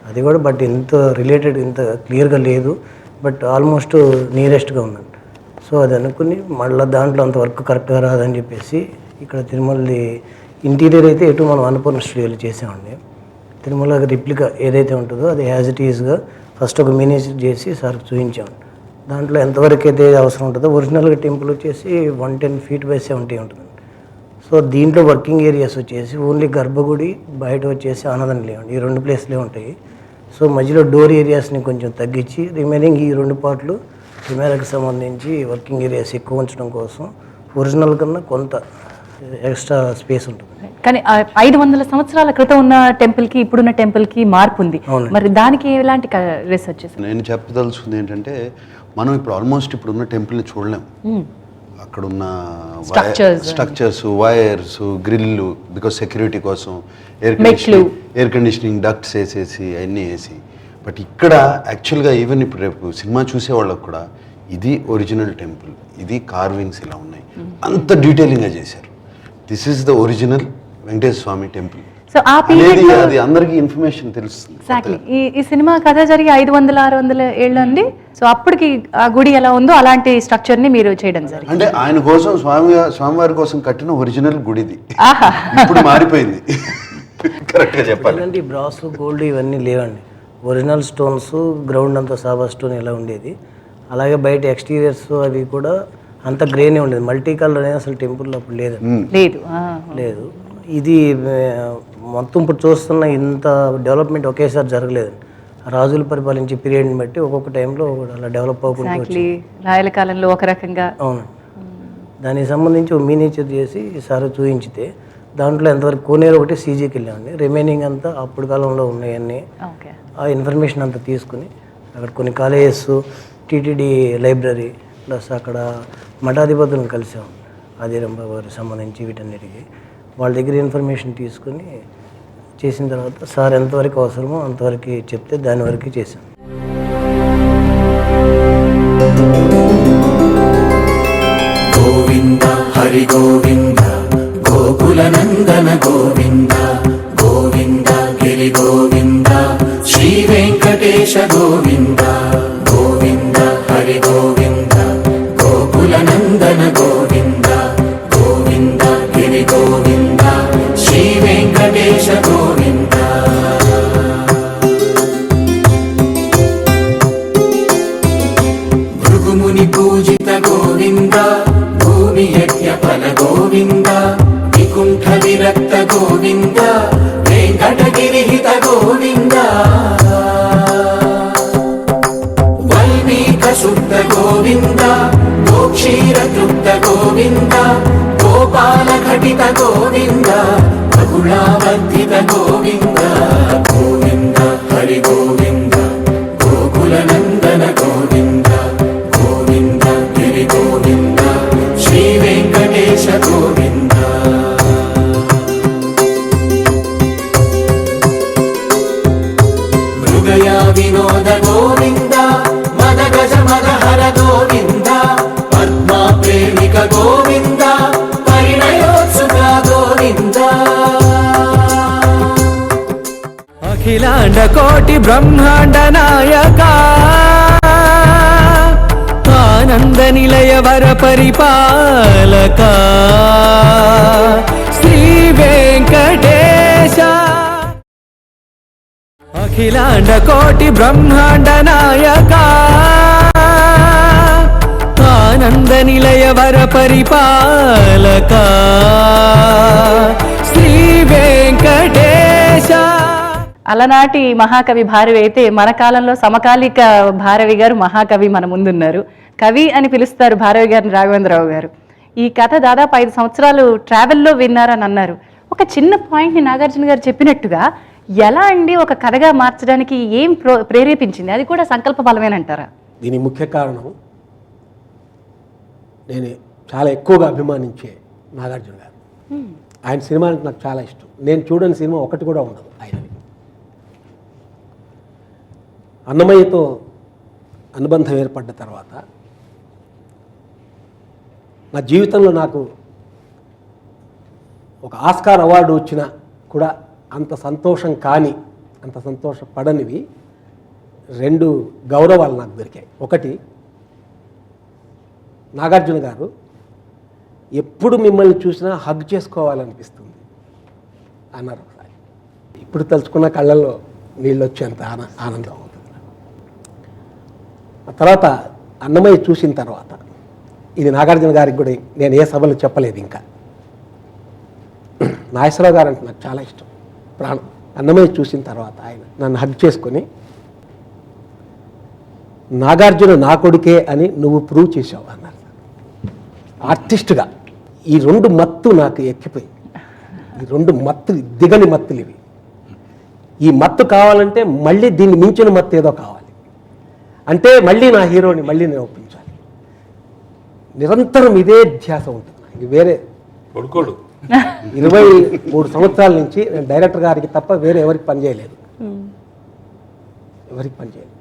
అది కూడా బట్ ఇంత రిలేటెడ్ ఇంత క్లియర్గా లేదు, బట్ ఆల్మోస్ట్ నియరెస్ట్గా ఉందండి. సో అది అనుకుని మళ్ళీ దాంట్లో అంత వర్క్ కరెక్ట్గా రాదని చెప్పేసి ఇక్కడ తిరుమలది ఇంటీరియర్ అయితే ఎటు మనం అన్నపూర్ణ స్టూడియోలో చేసామండి. తిరుమల రిప్లికా ఏదైతే ఉంటుందో అది యాజ్ ఇట్ ఈజ్గా ఫస్ట్ ఒక మినియేచర్ చేసి సార్కి చూపించాం. దాంట్లో ఎంతవరకు అయితే అవసరం ఉంటుందో, ఒరిజినల్గా టెంపుల్ వచ్చేసి 110 feet by 70 ఉంటుంది. సో దీంట్లో వర్కింగ్ ఏరియాస్ వచ్చేసి ఓన్లీ గర్భగుడి, బయట వచ్చేసి అన్నదానం లేవండి. ఈ 2 ప్లేస్లే ఉంటాయి. సో మధ్యలో డోర్ ఏరియాస్ని కొంచెం తగ్గించి రిమైనింగ్ ఈ 2 పార్ట్లు కెమెరాకి సంబంధించి వర్కింగ్ ఏరియాస్ ఎక్కువ ఉంచడం కోసం ఒరిజినల్ కన్నా కొంత ఎక్స్ట్రా స్పేస్ ఉంటుంది. కానీ 500 సంవత్సరాల క్రితం ఉన్న టెంపుల్కి ఇప్పుడున్న టెంపుల్కి మార్పు ఉంది. మరి దానికి ఎలాంటి రీసెర్చ్ చేశారు? నేను చెప్పదలుచుకుంది ఏంటంటే, మనం ఇప్పుడు ఆల్మోస్ట్ ఇప్పుడున్న టెంపుల్ని చూడలేం. అక్కడున్న structures, wires, grill, because security కోసం ఎయిర్ కండిషనింగ్ డక్ట్స్ వేసేసి అవన్నీ వేసి. బట్ ఇక్కడ యాక్చువల్గా ఈవెన్ ఇప్పుడు రేపు సినిమా చూసే వాళ్ళకు కూడా ఇది ఒరిజినల్ టెంపుల్, ఇది కార్వింగ్స్ ఇలా ఉన్నాయి, అంత డీటెయిలింగ్గా చేశారు. This is the original Venkateswara Swami temple. So ఆ పీరియడ్ అది అందరికీ ఇన్ఫర్మేషన్ తెలుస్తుంది. ఎగ్జాక్ట్లీ ఈ సినిమా కథ జరిగి 500-600 ఏళ్ళు అండి. సో అప్పటికి ఆ గుడి ఎలా ఉందో అలాంటి స్ట్రక్చర్ ని మీరు చేయడం జరిగింది. అంటే ఆయన కోసం స్వామివారి కోసం కట్టిన ఒరిజినల్ గుడిది. ఇప్పుడు మారిపోయింది. కరెక్ట్ గా చెప్పాలి. అంటే బ్రాస్, గోల్డ్ ఇవన్నీ లేవండి. ఒరిజినల్ స్టోన్స్, గ్రౌండ్ అంతా సాబా స్టోన్ ఇలా ఉండేది. అలాగే బయట ఎక్స్టీరియర్స్ అవి కూడా అంత గ్రేనే ఉండేది. మల్టీ కలర్ అనేది అసలు టెంపుల్లో అప్పుడు లేదు. ఇది మొత్తం ఇప్పుడు చూస్తున్న ఇంత డెవలప్మెంట్ ఒకేసారి జరగలేదు. రాజులు పరిపాలించే పీరియడ్ని బట్టి ఒక్కొక్క టైంలో అలా డెవలప్ అవ్వకుండా రాయల కాలంలో ఒక రకంగా. అవును, దానికి సంబంధించి ఒక మినియేచర్ చేసి ఈసారి చూపించితే దాంట్లో ఎంతవరకు కోనేరు ఒకటి సీజీకి వెళ్ళామండి. రిమైనింగ్ అంతా అప్పుడు కాలంలో ఉన్నాయన్నీ ఆ ఇన్ఫర్మేషన్ అంతా తీసుకుని అక్కడ కొన్ని కాలేజెస్, టీటీడీ లైబ్రరీ, ప్లస్ అక్కడ మఠాధిపతులను కలిసాం ఆదిరంబ వారికి సంబంధించి వీటన్నిటికీ. వాళ్ళ దగ్గర ఇన్ఫర్మేషన్ తీసుకుని చేసిన తర్వాత సార్ ఎంతవరకు అవసరమో అంతవరకు చెప్తే దాని వరకు చేశాం. గోవింద హరి గోవింద గోకుల నందన గోవింద గోవింద గిరి గోవింద శ్రీ వెంకటేశ గోవింద గోవింద హరి గోవింద గోకుల నందన గోవింద గోవింద గిరి గోవింద శ్రీ వెంకటేశ గోవింద. భృగుముని పూజిత గోవింద భూమి యజ్ఞ ఫల గోవింద వికుంఠ విరక్త గోవింద వెంకటగిరిహిత గోవింద వల్మీక శుద్ధ గోవింద గోక్షీర తృప్త గోవింద గోపాల ఘటిత గోవింద బహుళావర్ధిత గోవింద గోవింద హరి గోవింద గోకుల నందన గోవింద గోవింద గిరి గోవింద శ్రీ వెంకటేశ గోవింద. మృగయా వినోద గోవింద మద గజ మద హర గోవింద పద్మా ప్రేమిక గోవింద పరిణయోత్సుక గోవింద. అఖిలాండ కోటి బ్రహ్మాండ నాయక ఆనంద నిలయ వర పరిపాలక శ్రీ వెంకటేశ. అఖిలాండ కోటి బ్రహ్మాండ నాయక ఆనంద నిలయ వర పరిపాలక శ్రీ వెంకటేశ. అలనాటి మహాకవి భారవి అయితే మన కాలంలో సమకాలిక భారవి గారు మహాకవి మన ముందున్నారు. కవి అని పిలుస్తారు భారవి గారిని రాఘవేంద్రరావు గారు. ఈ కథ దాదాపు 5 సంవత్సరాలు ట్రావెల్లో విన్నారని అన్నారు. ఒక చిన్న పాయింట్ని నాగార్జున గారు చెప్పినట్టుగా ఎలా అండి ఒక కథగా మార్చడానికి ఏం ప్రేరేపించింది? అది కూడా సంకల్ప బలమేనంటారా? దీని ముఖ్య కారణం నేను చాలా ఎక్కువగా అభిమానించే నాగార్జున గారు. ఆయన సినిమా అంటే నాకు చాలా ఇష్టం. నేను చూడని సినిమా ఒకటి కూడా ఉండదు ఆయనది. అన్నమయ్యతో అనుబంధం ఏర్పడ్డ తర్వాత నా జీవితంలో నాకు ఒక ఆస్కార్ అవార్డు వచ్చినా కూడా అంత సంతోషం కాని, అంత సంతోషపడనివి 2 గౌరవాలు నాకు దొరికాయి. ఒకటి, నాగార్జున గారు ఎప్పుడు మిమ్మల్ని చూసినా హగ్ చేసుకోవాలనిపిస్తుంది అన్నారు ఒకసారి. ఇప్పుడు తలుచుకున్న కళ్ళల్లో నీళ్ళు వచ్చేంత ఆనందం అవుతుంది. ఆ తర్వాత అన్నమయ్య చూసిన తర్వాత, ఇది నాగార్జున గారికి కూడా నేను ఏ సభలో చెప్పలేదు ఇంకా, నాగేశ్వరరావు గారు అంటే నాకు చాలా ఇష్టం, ప్రాణం. అన్నమయ్య చూసిన తర్వాత ఆయన నన్ను హగ్ చేసుకొని, నాగార్జున నా కొడుకే అని నువ్వు ప్రూవ్ చేసావు అన్నారు. ఆర్టిస్ట్గా ఈ 2 మత్తు నాకు ఎక్కిపోయి, ఈ 2 మత్తులు దిగని మత్తులు ఇవి. ఈ మత్తు కావాలంటే మళ్ళీ దీన్ని మించిన మత్తు ఏదో కావాలి. అంటే మళ్ళీ నా హీరోని మళ్ళీ నేను ఒప్పించాలి. నిరంతరం ఇదే ధ్యాస ఉంటుంది. ఇది వేరే కొడుకోడు 23 సంవత్సరాల నుంచి నేను డైరెక్టర్ గారికి తప్ప వేరే ఎవరికి పనిచేయలేదు. ఎవరికి పనిచేయలేదు.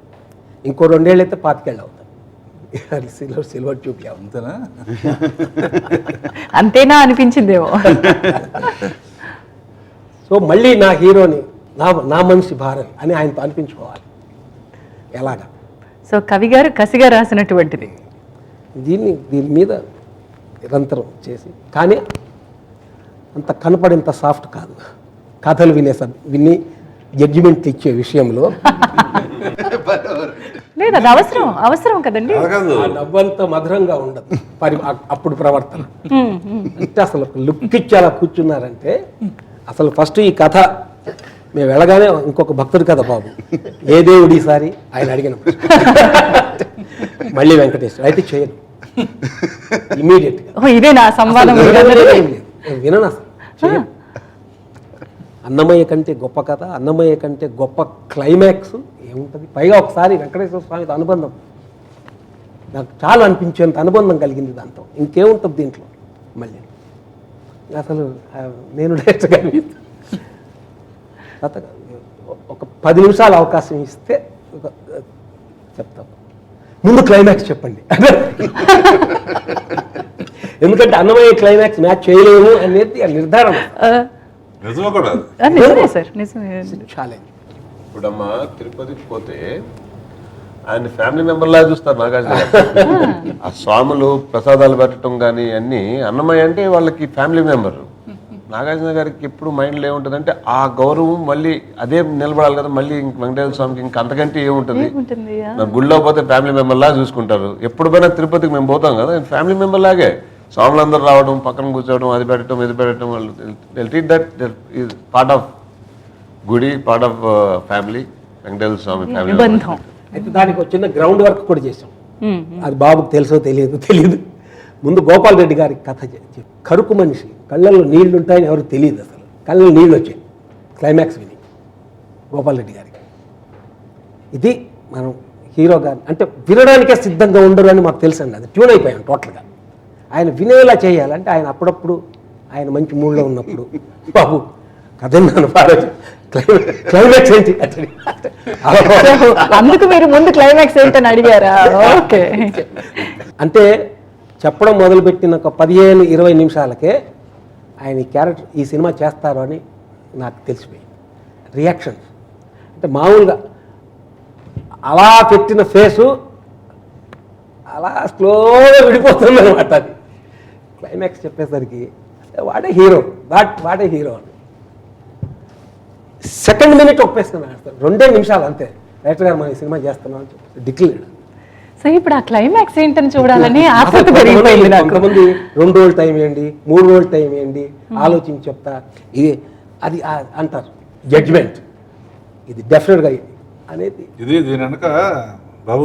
ఇంకో 2 ఏళ్ళు అయితే 25 ఏళ్ళు అవుతాయి. సిల్వర్ చూపి అంతేనా? అంతేనా అనిపించిందేమో. సో మళ్ళీ నా హీరోని నా మనిషి భారతి అని ఆయనతో అనిపించుకోవాలి. ఎలాగా? సో కవి గారు కసిగా రాసినటువంటిది దీని మీద నిరంతరం చేసి, కానీ అంత కనపడేంత సాఫ్ట్ కాదు. కథలు విని జడ్జిమెంట్ ఇచ్చే విషయంలో లేదు, అది అవసరం కదండి. ఆ నవ్వంత మధురంగా ఉండదు అప్పుడు ప్రవర్తన. అంటే అసలు లుక్ ఇచ్చి అలా కూర్చున్నారంటే, అసలు ఫస్ట్ ఈ కథ మేము వెళ్ళగానే ఇంకొక భక్తుడి కథ బాబు, ఏ దేవుడు ఈసారి ఆయన అడిగినప్పుడు మళ్ళీ వెంకటేశ్వర అయితే చేయను ఇమీడియట్గా. ఇదే నా సంవాదం. వినను అసలు, చేయను. అన్నమయ్య కంటే గొప్ప కథ, అన్నమయ్య కంటే గొప్ప క్లైమాక్స్ ఏముంటుంది? పైగా ఒకసారి వెంకటేశ్వర స్వామితో అనుబంధం నాకు చాలా అనిపించేంత అనుబంధం కలిగింది దాంతో. ఇంకేముంటుంది దీంట్లో? మళ్ళీ అసలు నేను డైరెక్ట్గా ఒక 10 నిమిషాలు అవకాశం ఇస్తే చెప్తాం, ముందు క్లైమాక్స్ చెప్పండి. ఎందుకంటే అన్నమయ్య క్లైమాక్స్ మ్యాచ్ చేయలేము అనేది నిర్ధారణ. నిజమే సార్, నిజమే. చాలా ఇప్పుడమ్మా తిరుపతికి పోతే ఆయన ఫ్యామిలీ మెంబర్ లాగా చూస్తారు నాగార్జున. ఆ స్వాములు ప్రసాదాలు పెట్టడం కానీ అన్నీ, అన్నమయ్య అంటే వాళ్ళకి ఫ్యామిలీ మెంబర్. నాగార్జున గారికి ఎప్పుడు మైండ్లో ఏముంటుంది, ఆ గౌరవం మళ్ళీ అదే నిలబడాలి కదా. మళ్ళీ వెంకటేశ్వర స్వామికి ఇంకా అంతకంటే ఏముంటుంది? గుళ్ళో పోతే ఫ్యామిలీ మెంబర్ లాగా చూసుకుంటారు. ఎప్పుడు పోయినా తిరుపతికి మేము పోతాం కదా, ఫ్యామిలీ మెంబర్ లాగే. స్వాములందరూ రావడం, పక్కన కూర్చోవడం, అది పెట్టడం, ఇది పెట్టడం, వాళ్ళు treat that is part of గుడి, part of family. Venkateswara Swamy family. అయితే దానికి ఒక చిన్న గ్రౌండ్ వర్క్ కూడా చేసాం. అది బాబుకు తెలుసో తెలియదు. ముందు గోపాల్ రెడ్డి గారికి కథ చెప్పి, కరుకు మనిషి, కళ్ళల్లో నీళ్లు ఉంటాయని ఎవరికి తెలియదు. అసలు కళ్ళలో నీళ్ళు వచ్చాయి క్లైమాక్స్ విని గోపాల్ రెడ్డి గారికి. ఇది మనం హీరో గారు అంటే వినడానికే సిద్ధంగా ఉండరు అని మాకు తెలుసండి. అది ట్యూన్ అయిపోయాం టోటల్గా. ఆయన వినేలా చేయాలంటే ఆయన అప్పుడప్పుడు ఆయన మంచి మూడ్లో ఉన్నప్పుడు, బాబు కథ నన్ను పాడచ్చు, క్లైమాక్స్ ఏంటి అందుకు మీరు ముందు క్లైమాక్స్ ఏంటని అడిగారా? ఓకే. అంటే చెప్పడం మొదలుపెట్టిన ఒక 15-20 నిమిషాలకే ఆయన ఈ క్యారెక్టర్ ఈ సినిమా చేస్తారు అని నాకు తెలిసిపోయింది. రియాక్షన్స్ అంటే మామూలుగా అలా పెట్టిన ఫేసు అలా స్లోగా విడిపోతుంది అనమాట. అది క్లైమాక్స్ చెప్పేసరికి వాడే హీరో, వాడే హీరో అని సెకండ్ మినిట్ ఒప్పేస్తున్నాను. 2 నిమిషాలు అంతే. డైరెక్టర్ గారు మనం ఈ సినిమా చేస్తున్నాం అని చెప్పి డిక్లేర్. సో ఇప్పుడు ఆ క్లైమాక్స్ ఏంటని చూడాలని ఆసక్తి పెరిగిపోయింది నాకు. కొంతమంది 2 రోజులు టైం ఇవ్వండి, 3 రోజులు టైం ఇవ్వండి, ఆలోచించి చెప్తా, ఇది అది అంటారు జడ్జ్మెంట్. ఇది డెఫినెట్గా అనేది ఇది. దీని వెనక బాబు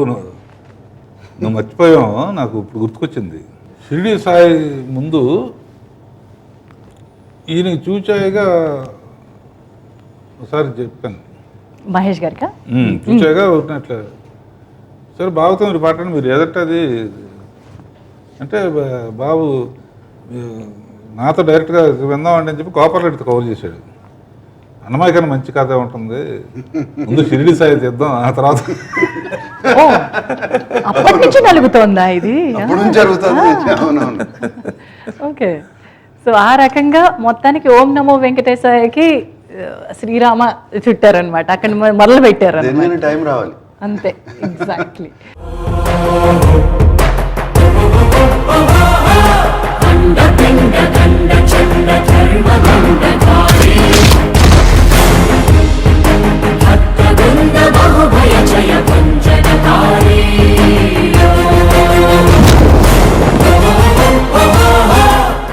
నువ్వు మర్చిపోయావు, నాకు ఇప్పుడు గుర్తుకొచ్చింది. షిరిడి సాయి ముందు ఈయన చూచాయిగా ఒకసారి చెప్పాను మహేష్ గారికా, చూచాయిగా ఉన్నట్లే సరే బాబుతో మీరు పాటండి, మీరు ఎదటది అంటే బాబు నాతో డైరెక్ట్గా విందామండి అని చెప్పి గోపాల్ రెడ్డితో కవర్ చేశాడు. అన్నమయ్య కన్నా మంచి కథ ఉంటుంది, ముందు షిరిడి సాయి తీద్దాం, ఆ తర్వాత అప్పటి నుంచి నలుగుతోందా ఇది? ఓకే. సో ఆ రకంగా మొత్తానికి ఓం నమో వెంకటేశాయకి శ్రీరామ చుట్టారనమాట, అక్కడ మొదలు పెట్టారు. టైం రావాలి అంతే, ఎగ్జాక్ట్లీ.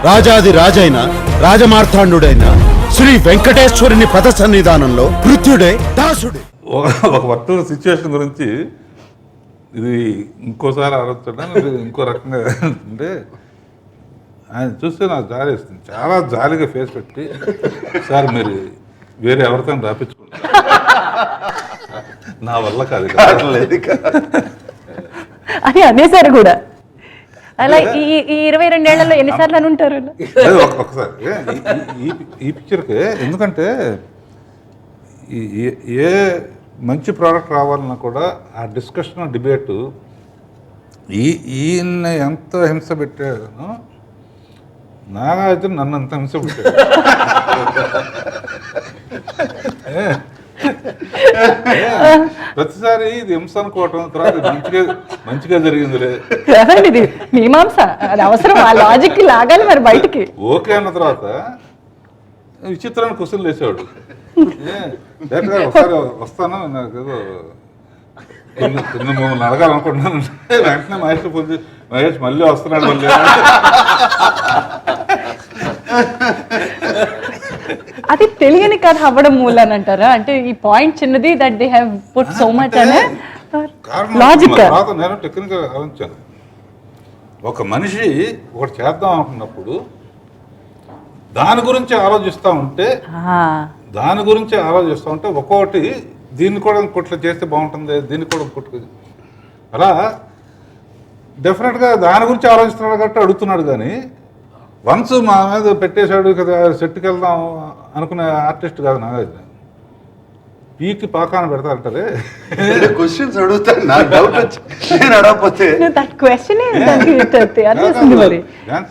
రాజాది రాజైన రాజమార్తాండుడైన శ్రీ వెంకటేశ్వరుని పద సన్నిధానంలో మృత్యుడే దాసుడే. ఒక పర్టికులర్ సిచ్యువేషన్ గురించి ఇది ఇంకోసారి ఆలోచించడం ఇంకో రకంగా అంటే ఆయన చూస్తే నాకు జాలి వేస్తుంది. చాలా జాలిగా ఫేస్ పెట్టి సార్ మీరు వేరే ఎవరితో రాపించుకుంటారు నా వల్ల కాదు అని అనేసారు కూడా. అలా ఈ 22 ఏళ్లలో ఎన్నిసార్లు అని ఉంటారు? ఒకసారి ఈ పిక్చర్కి ఎందుకంటే ఏ మంచి ప్రోడక్ట్ రావాలన్నా కూడా ఆ డిస్కషన్ డిబేటు ఈయన ఎంత హింస పెట్టాడో నాగార్జున నన్ను అంత హింస పెట్టాడు. ప్రతిసారి ఇది హింస అనుకోవటం, తర్వాత మంచిగా జరిగిందిలే ఇది మీమాంస, అది అవసరం, ఆ లాజిక్ లాగాలి మరి బయటికి. ఓకే అన్న తర్వాత విచిత్రమైన క్వశ్చన్లు వేసేవాడు. డైరెక్ట్గా ఒకసారి వస్తాను, నాకు ఏదో మిమ్మల్ని అడగాలనుకుంటున్నాను. వెంటనే మహేష్ ఫోన్ చేసి మహేష్ మళ్ళీ వస్తున్నాడు మళ్ళీ. అది తెలియని కథ అవ్వడం మూలని అంటారా? అంటే ఈ పాయింట్ చిన్నది, that they have put so much అనే లాజిక్. నేను టెక్నికల్ ఆలోచించాను. ఒక మనిషి ఒకటి చేద్దాం అనుకున్నప్పుడు దాని గురించి ఆలోచిస్తూ ఉంటే ఒక్కొక్కటి దీన్ని కూడా ఇంకొట్లా చేస్తే బాగుంటుంది, దీన్ని కూడా ఇంకొకటి అలా డెఫినెట్గా దాని గురించి ఆలోచిస్తున్నాడు కాబట్టి అడుగుతున్నాడు. కానీ వన్స్ మా మీద పెట్టేశాడు కదా సెట్కి వెళ్దాం అనుకునే ఆర్టిస్ట్ కాదు నాగార్జున. పీకి పాకాన పెడతారంటారే క్వశ్చన్స్ అడుగుతాను, నాకు డౌట్ వచ్చి నేను అడగకపోతే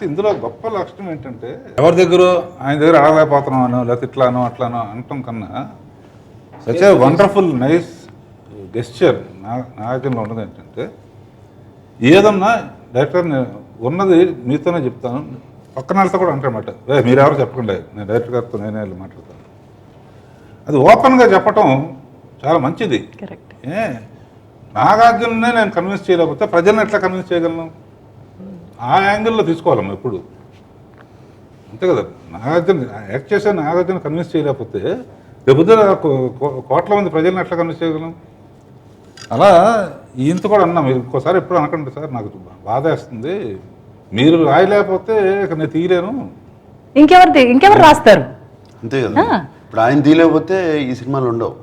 ఇందులో గొప్ప లక్షణం ఏంటంటే ఎవరి దగ్గర ఆయన దగ్గర అడగలేకపోతున్నాను లేకపోతే ఇట్లానో అట్లానో అనటం కన్నా such a wonderful nice gesture నాగార్జునలో ఉన్నది ఏంటంటే ఏదన్నా డైరెక్టర్ ఉన్నది మీతోనే చెప్తాను, పక్కన వాళ్ళతో కూడా అంటారన్నమాట. మీరెవరు చెప్పకుండా నేను డైరెక్టర్ గారితో నేనే వెళ్ళి మాట్లాడతాను. అది ఓపెన్గా చెప్పటం చాలా మంచిది. నాగార్జుననే నేను కన్విన్స్ చేయలేకపోతే ప్రజలను ఎట్లా కన్విన్స్ చేయగలను? ఆ యాంగిల్లో తీసుకోవాలి ఎప్పుడు, అంతే కదా. నాగార్జున యాక్ట్ చేసే నాగార్జున కన్విన్స్ చేయలేకపోతే రేపు కోట్ల మంది ప్రజలను ఎట్లా కన్విన్స్ చేయగలం? అలా ఈయంత కూడా అన్నా, మీరు ఇంకోసారి ఎప్పుడు అనకండి సార్, నాకు బాధ వేస్తుంది, మీరు రాయలేకపోతే నేను తీయలేను. ఇంకెవరు రాస్తారు? అంతే కదా. ఇప్పుడు ఆయన తీయలేకపోతే ఈ సినిమాలు ఉండవు.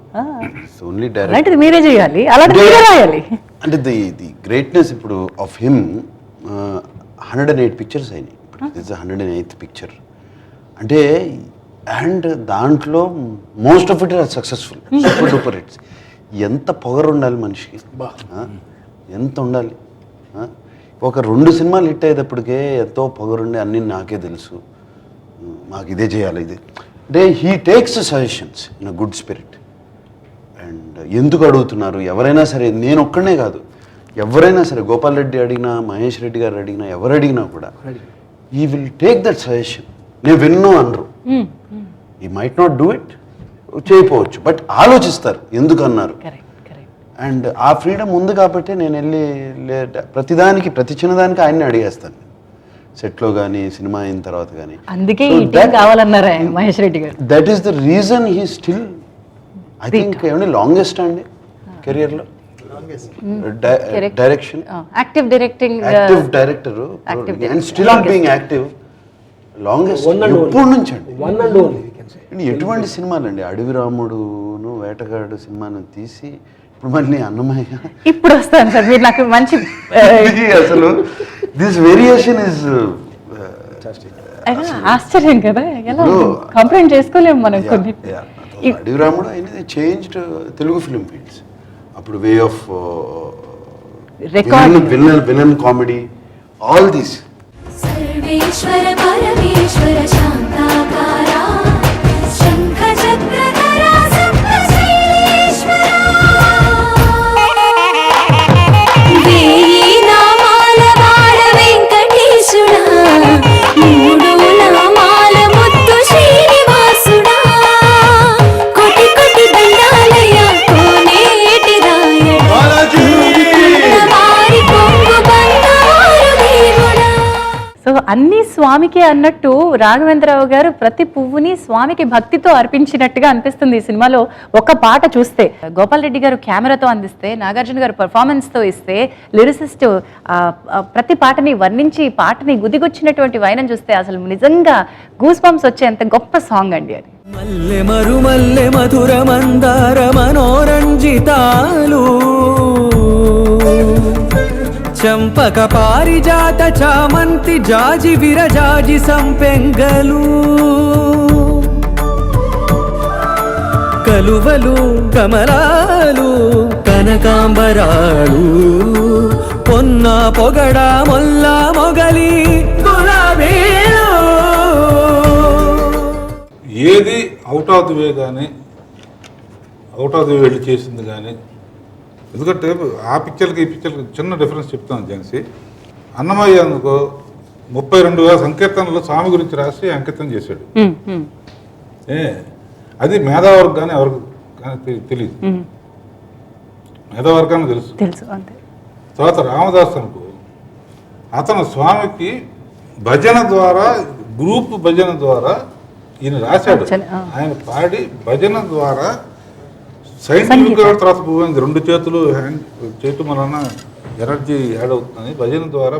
ఓన్లీ డైరెక్ట్ మీరే చేయాలి, అలాంటి మీరే రాయాలి. అంటే ది గ్రేట్నెస్ ఇప్పుడు ఆఫ్ హిమ్ 108 పిక్చర్స్ అయినాయి. దిస్ 108th పిక్చర్ అంటే, అండ్ దాంట్లో most of it or successful, super duper hits. ఎంత పొగరు ఉండాలి మనిషికి, ఎంత ఉండాలి. ఒక 2 సినిమాలు హిట్ అయ్యేటప్పటికే ఎంతో పొగరుండి అన్నీ నాకే తెలుసు, మాకు ఇదే చేయాలి ఇది అంటే he takes suggestions in a good spirit. And ఎందుకు అడుగుతున్నారు ఎవరైనా సరే, నేను ఒక్కడనే కాదు, ఎవరైనా సరే, గోపాల్ రెడ్డి అడిగినా, మహేష్ రెడ్డి గారు అడిగినా, ఎవరు అడిగినా కూడా ఈ విల్ టేక్ దట్ సజెషన్. నేను విన్నో అనరు, he might not do it, చేయకపోవచ్చు, బట్ ఆలోచిస్తారు ఎందుకు అన్నారు. అండ్ ఆ ఫ్రీడమ్ ఉంది కాబట్టి నేను వెళ్ళి ప్రతిదానికి, ప్రతి చిన్నదానికి ఆయన్ని అడిగేస్తాను, సెట్లో కానీ సినిమా అయిన తర్వాత కానీ. అందుకే కావాలన్నారు మహేష్ రెడ్డి గారు. That is the reason he still I think ఏమంటే లాంగెస్ట్ అండి కెరియర్లో direction, active directing, active director and still being active longest ఎప్పటి నుంచి అండి. ఎటువంటి సినిమాలు అండి, అడవి రాముడును వేటగాడు సినిమాను తీసి ఇప్పుడు మళ్ళీ అన్నమయ్య ఇప్పుడు వస్తాను సార్. మీరు నాకు మంచి అసలు దిస్ వేరియేషన్ ఇస్ ఆశ్చర్యం కదా, ఎలా కంప్లైంట్ చేసుకోలేము మనం కొన్ని. అడవి రాముడు అనేది చేంజ్డ్ తెలుగు ఫిల్మ్ ఫీల్డ్స్. అప్పుడు way of villain comedy, all these. సర్వేశ్వర పరమేశ్వర శాంతాకారా శంఖ చక్రధర సప్తశైలేశ్వర వేయి నామాల వాడ వెంకటేశుడా మూడు నామాల ముత్తు శ్రీనివాసుడా కోటి కోటి దండాలయ కోనేటి రాయడా వారి కొంగు బంగారు దేవుడా. సో అన్ని స్వామికి అన్నట్టు రాఘవేంద్రరావు గారు ప్రతి పువ్వుని స్వామికి భక్తితో అర్పించినట్టుగా అనిపిస్తుంది ఈ సినిమాలో. ఒక పాట చూస్తే గోపాల్ రెడ్డి గారు కెమెరాతో అందిస్తే, నాగార్జున గారు పర్ఫార్మెన్స్తో ఇస్తే, లిరిసిస్ట్ ప్రతి పాటని వర్ణించి పాటని గుదిగొచ్చినటువంటి వైనం చూస్తే అసలు నిజంగా గూస్ బంప్స్ వచ్చేంత గొప్ప సాంగ్ అండి అది. మల్లె మరుమల్లె మధుర మందార మనోరంజితాలు చంపక పారిజాత చామంతి జాజి విరజాజి సంపెంగలు కలువలు కమలాలు కనకాంబరాలు పొన్న పొగడ మొల్ల మొగలి గులాబీలు. ఏది అవుట్ ఆఫ్ ది వే కానీ అవుట్ ఆఫ్ ది వే వెళ్ళి చేసింది కానీ, ఎందుకంటే ఆ పిక్చర్కి ఈ పిక్చర్కి చిన్న డిఫరెన్స్ చెప్తాను ఝాన్సీ. అన్నమయ్య అందుకో 32,000 సంకీర్తనలు స్వామి గురించి రాసి అంకితం చేశాడు. అది మేధావర్గం కానీ ఎవరికి కానీ తెలియదు, మేధావర్గానికి తెలుసు. తర్వాత రామదాస్ అనుకో, అతను స్వామికి భజన ద్వారా, గ్రూప్ భజన ద్వారా ఈయన రాశాడు. ఆయన పాడి భజన ద్వారా సైంటిఫిక్ తర్వాత పోయింది. 2 చేతులు చేయటం వలన ఎనర్జీ యాడ్ అవుతుందని, భజన ద్వారా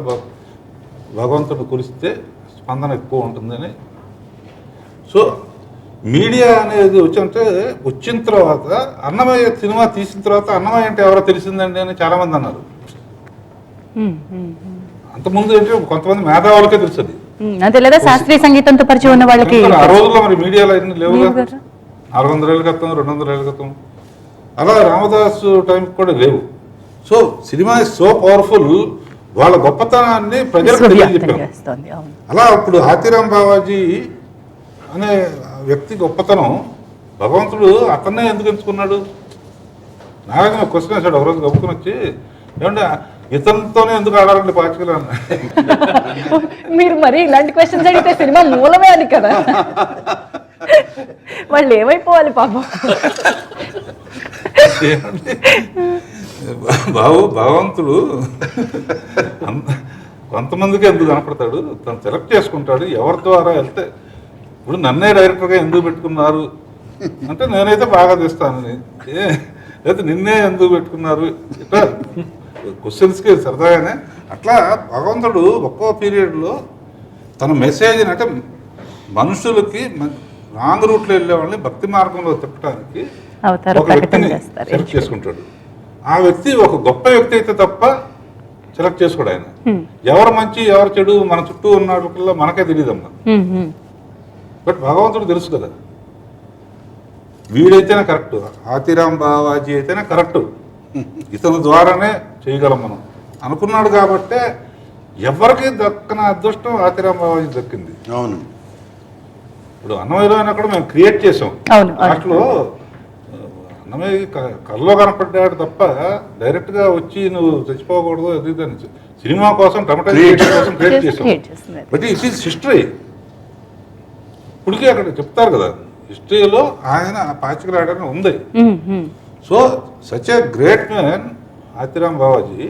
భగవంతుడు కొలిస్తే స్పందన ఎక్కువ ఉంటుందని. సో మీడియా అనేది వచ్చిన తర్వాత అన్నమయ్య సినిమా తీసిన తర్వాత అన్నమయ్య అంటే ఎవరో తెలిసిందండి అని చాలామంది అన్నారు. అంతకుముందు ఏంటంటే కొంతమంది మేధావులకే తెలుస్తుంది, శాస్త్రీయ సంగీతంతో పరిచయం ఉన్న వాళ్ళకి. ఆ రోజుల్లో మరి మీడియాలో అన్ని లేవు కదా, 400 ఏళ్ళ క్రితం 200 ఏళ్ళ క్రితం అలా రామదాసు టైంకి కూడా లేవు. So cinema is so powerful, వాళ్ళ గొప్పతనాన్ని ప్రజలకు తెలియజెప్పారు. అలా ఇప్పుడు హాతీరాం బావాజీ అనే వ్యక్తి గొప్పతనం భగవంతుడు అతన్నే ఎందుకు ఎంచుకున్నాడు? నాగార్జున క్వశ్చన్ వేశాడు ఒకరోజు గబుకుని వచ్చి, ఏమంటే ఇతనితోనే ఎందుకు ఆడాలండి పాచికలు అన్న. మీరు మరి ఇలాంటి క్వశ్చన్స్ అడిగితే సినిమా మూలమే అని కదా, వాళ్ళు ఏమైపోవాలి పాపం. భగవంతుడు కొంతమందికి ఎందుకు కనపడతాడు, తను సెలెక్ట్ చేసుకుంటాడు ఎవరి ద్వారా వెళ్తే. ఇప్పుడు నన్నే డైరెక్టర్గా ఎందుకు పెట్టుకున్నారు అంటే నేనైతే బాగా తెస్తానని, లేదా నిన్నే ఎందుకు పెట్టుకున్నారు, ఇట్లా క్వశ్చన్స్కి సరదాగానే. అట్లా భగవంతుడు ఒక్కో పీరియడ్లో తన మెసేజ్ని అంటే మనుషులకి రాంగ్ రూట్లో వెళ్ళే వాళ్ళని భక్తి మార్గంలో తిప్పడానికి ఒక వ్యక్తిని సెలెక్ట్ చేసుకుంటాడు. ఆ వ్యక్తి ఒక గొప్ప వ్యక్తి అయితే తప్ప సెలెక్ట్ చేసుకోడు ఆయన. ఎవరు మంచి ఎవరు చెడు మన చుట్టూ ఉన్న వాళ్ళకల్లా మనకే తెలియదమ్మా. బట్ భగవంతుడు తెలుసు కదా, వీడైతేనే కరెక్ట్, హాతీరాం బావాజీ అయితేనే కరెక్ట్, ఇతని ద్వారానే చేయగలం మనం అనుకున్నాడు. కాబట్టే ఎవరికి దక్కన అదృష్టం హాతీరాం బావాజీ దక్కింది. అవును, ఇప్పుడు అన్నమయ్యలో అయినా కూడా మేము క్రియేట్ చేసాం. దాంట్లో అన్నమయ్య కళ్ళలో కనపడ్డాడు తప్ప డైరెక్ట్గా వచ్చి నువ్వు చచ్చిపోకూడదు అది దాన్ని సినిమా కోసం డ్రామటైజేషన్ కోసం క్రియేట్ చేసాం. But it is history. ఇప్పటికీ అక్కడ చెప్తారు కదా, హిస్టరీలో ఆయన పాచికలు ఆడని ఉంది. So such a great man Hathiram Bavaji,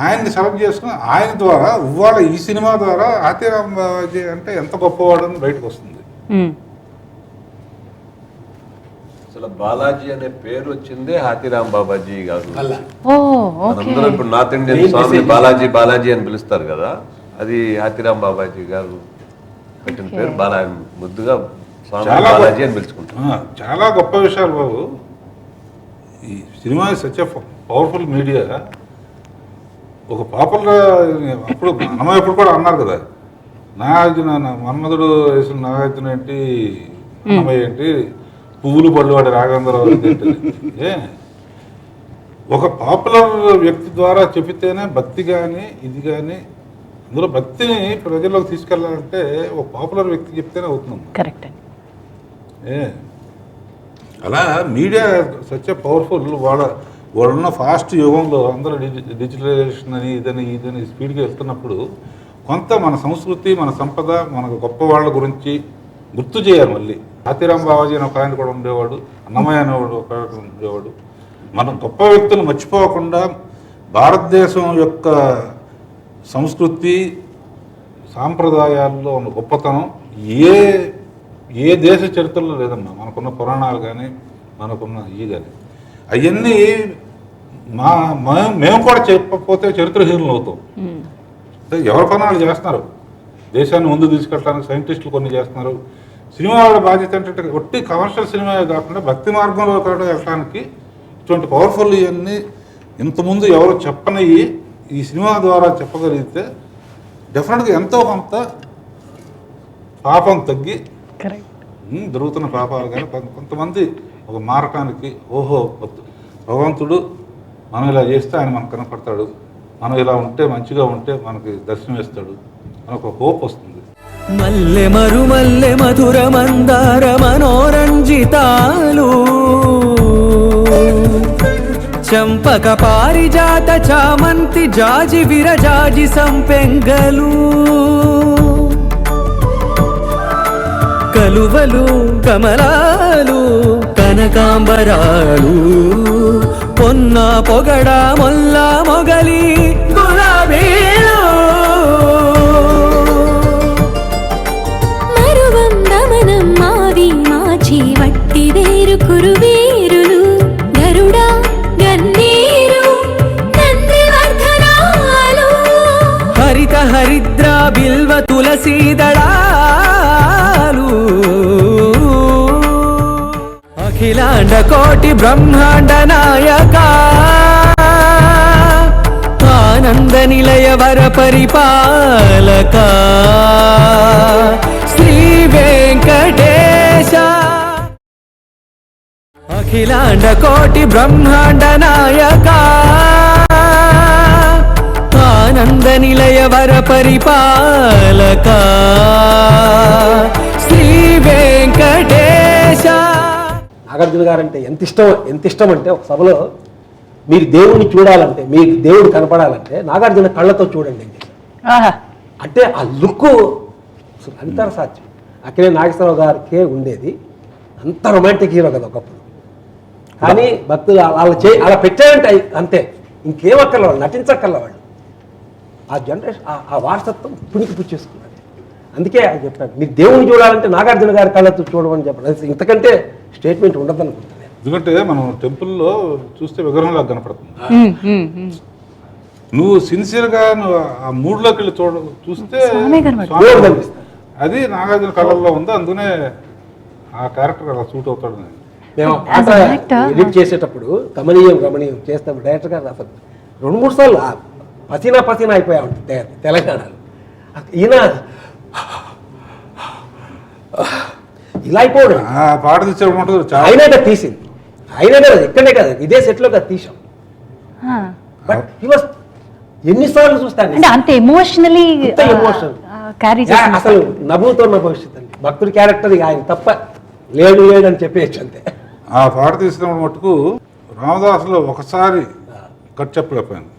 ఆయన్ని సెలెక్ట్ చేసుకుని ఆయన ద్వారా ఇవాళ ఈ సినిమా ద్వారా హాతీరాం బావాజీ అంటే ఎంత గొప్పవాడని బయటకు వస్తుంది. అసలు బాలాజీ అనే పేరు వచ్చిందే హాతీరాం బాబాజీ గారు. అందరూ ఇప్పుడు నార్త్ ఇండియన్ స్వామి బాలాజీ బాలాజీ అని పిలుస్తారు కదా, అది హాతీరాం బాబాజీ గారు పెట్టిన పేరు. ముద్దుగా స్వామి బాలాజీ అని పిలుచుకుంటారు. చాలా గొప్ప విషయాలు బాబు. ఈ cinema such a powerful media. ఒక పాపులర్ అప్పుడు అన్నమయ్య ఎప్పుడు కూడా అన్నారు కదా, నాగార్జున మన్మధుడు వేసిన నాగార్జున ఏంటి, అన్నమయ్య ఏంటి, పువ్వులు పళ్ళు వాడి రాఘవేంద్రరావు ఏంటి. ఒక పాపులర్ వ్యక్తి ద్వారా చెబితేనే భక్తి కానీ ఇది కానీ, అందులో భక్తిని ప్రజల్లోకి తీసుకెళ్ళాలంటే ఒక పాపులర్ వ్యక్తి చెప్తేనే అవుతుంది. కరెక్ట్. అలా మీడియా సచ్ ఎ పవర్ఫుల్. వాళ్ళున్న ఫాస్ట్ యుగంలో అందరూ డిజిటలైజేషన్ అని ఇదని స్పీడ్గా వెళ్తున్నప్పుడు కొంత మన సంస్కృతి మన సంపద మన గొప్ప వాళ్ళ గురించి గుర్తు చేయాలి. మళ్ళీ హాతీరాం బావాజీ అని ఒక ఆయన కూడా ఉండేవాడు, అన్నమయ్య అనేవాడు ఒక ఆయన ఉండేవాడు. మనం గొప్ప వ్యక్తులు మర్చిపోకుండా భారతదేశం యొక్క సంస్కృతి సాంప్రదాయాల్లో ఉన్న గొప్పతనం ఏ దేశ చరిత్రలో లేదమ్మా. మనకున్న పురాణాలు కానీ మనకున్న కానీ అవన్నీ మేము కూడా చెప్పకపోతే చరిత్రహీనులు అవుతాం. ఎవరి పనాలు చేస్తున్నారు, దేశాన్ని ముందు తీసుకెళ్ళడానికి సైంటిస్టులు కొన్ని చేస్తున్నారు. సినిమా వాళ్ళ బాధ్యత ఏంటంటే ఒట్టి కమర్షియల్ సినిమా కాకుండా భక్తి మార్గంలో కూడా వెళ్ళడానికి ఇటువంటి పవర్ఫుల్ ఇవన్నీ ఇంతకుముందు ఎవరు చెప్పనవి ఈ సినిమా ద్వారా చెప్పగలిగితే డెఫినెట్గా ఎంతో కొంత పాపం తగ్గి జరుగుతున్న పాపాలు కానీ కొంతమంది ఒక మారటానికి ఓహో భగవంతుడు మనం ఇలా చేస్తే ఆయన మనకు కనపడతాడు, మనం ఇలా ఉంటే మంచిగా ఉంటే మనకి దర్శనం ఇస్తాడు అని ఒక హోప్ వస్తుంది. మల్లె మరుమల్లె మధుర మందార మనోరంజితాలు చంపక పారిజాత చామంతి జాజి విరజాజి సంపెంగలు కలువలు కమలాలు కనకాంబరాలు పొన్న పొగడ మొల్ల మొగలి గులాబీలు మరువందమనం మావి మాచి వట్టి వేరు కురువేరులు గరుడా గన్నేరు నందివర్ధనాలు హరిత హరిద్ర బిల్వ తులసీదళాలు అఖిలాండ కోటి బ్రహ్మాండ నాయక ఆనంద నిలయ వర పరిపాలక శ్రీ వెంకటేశ అఖిలాండ కోటి బ్రహ్మాండ నాయక ఆనంద నిలయ వర పరిపాలక శ్రీ వెంకటేశ. నాగార్జున గారు అంటే ఎంత ఇష్టం అంటే ఒక సభలో మీరు దేవుడిని చూడాలంటే, మీకు దేవుడు కనపడాలంటే నాగార్జున కళ్ళతో చూడండి అని చెప్పారు. అంటే ఆ లుక్ అంతర సాధ్యం. అక్కడే నాగేశ్వరరావు గారికే ఉండేది. అంత రొమాంటిక్ హీరో కదా ఒకప్పుడు. కానీ భక్తులు అలా పెట్టారంటే అంతే, ఇంకేం అక్కర్ల వాళ్ళు, నటించక్కర్ల వాళ్ళు. ఆ జనరేషన్ ఆ వారసత్వం పుణికి పుచ్చేసుకున్నారు. అందుకే ఆయన చెప్పారు మీరు దేవుని చూడాలంటే నాగార్జున గారి కళ్ళతో చూడమని చెప్పారు. ఇంతకంటే స్టేట్మెంట్ ఉండదు అనుకుంటున్నాను. ఎందుకంటే మనం టెంపుల్లో చూస్తే విగ్రహంలా కనపడుతుంది. నువ్వు సిన్సియర్గా నువ్వు ఆ మూడ్లోకి వెళ్ళి చూస్తే అది నాగార్జున కళల్లో ఉంది. అందుకనే ఆ క్యారెక్టర్ అలా సూట్ అవుతాడు. మేము ఎడిట్ చేసేటప్పుడు కమనీయం రమణీయం చేస్తాము. డైరెక్టర్ గారు అసలు 2-3 సార్లు పసీనా అయిపోయా ఉంటుంది తెలంగాణలో. ఈయన ఇలా అయిపోవడం పాట తీసేటప్పుడు ఆయనే కదా తీసింది, ఆయనే కదా ఇక్కడే కదా ఇదే సెట్లో కదా తీసాం. బట్ హీ వాస్ ఎన్నిసార్లు చూస్తాను అంత ఎమోషనలీ అసలు నవ్వుతున్న భవిష్యత్తు అండి. భక్తుడి క్యారెక్టర్ ఆయన తప్ప లేడు అని చెప్పేయచ్చు అంతే. ఆ పాట తీసినప్పుడు మటుకు రామదాసులో ఒకసారి కట్ చెప్పలేకపోయాను.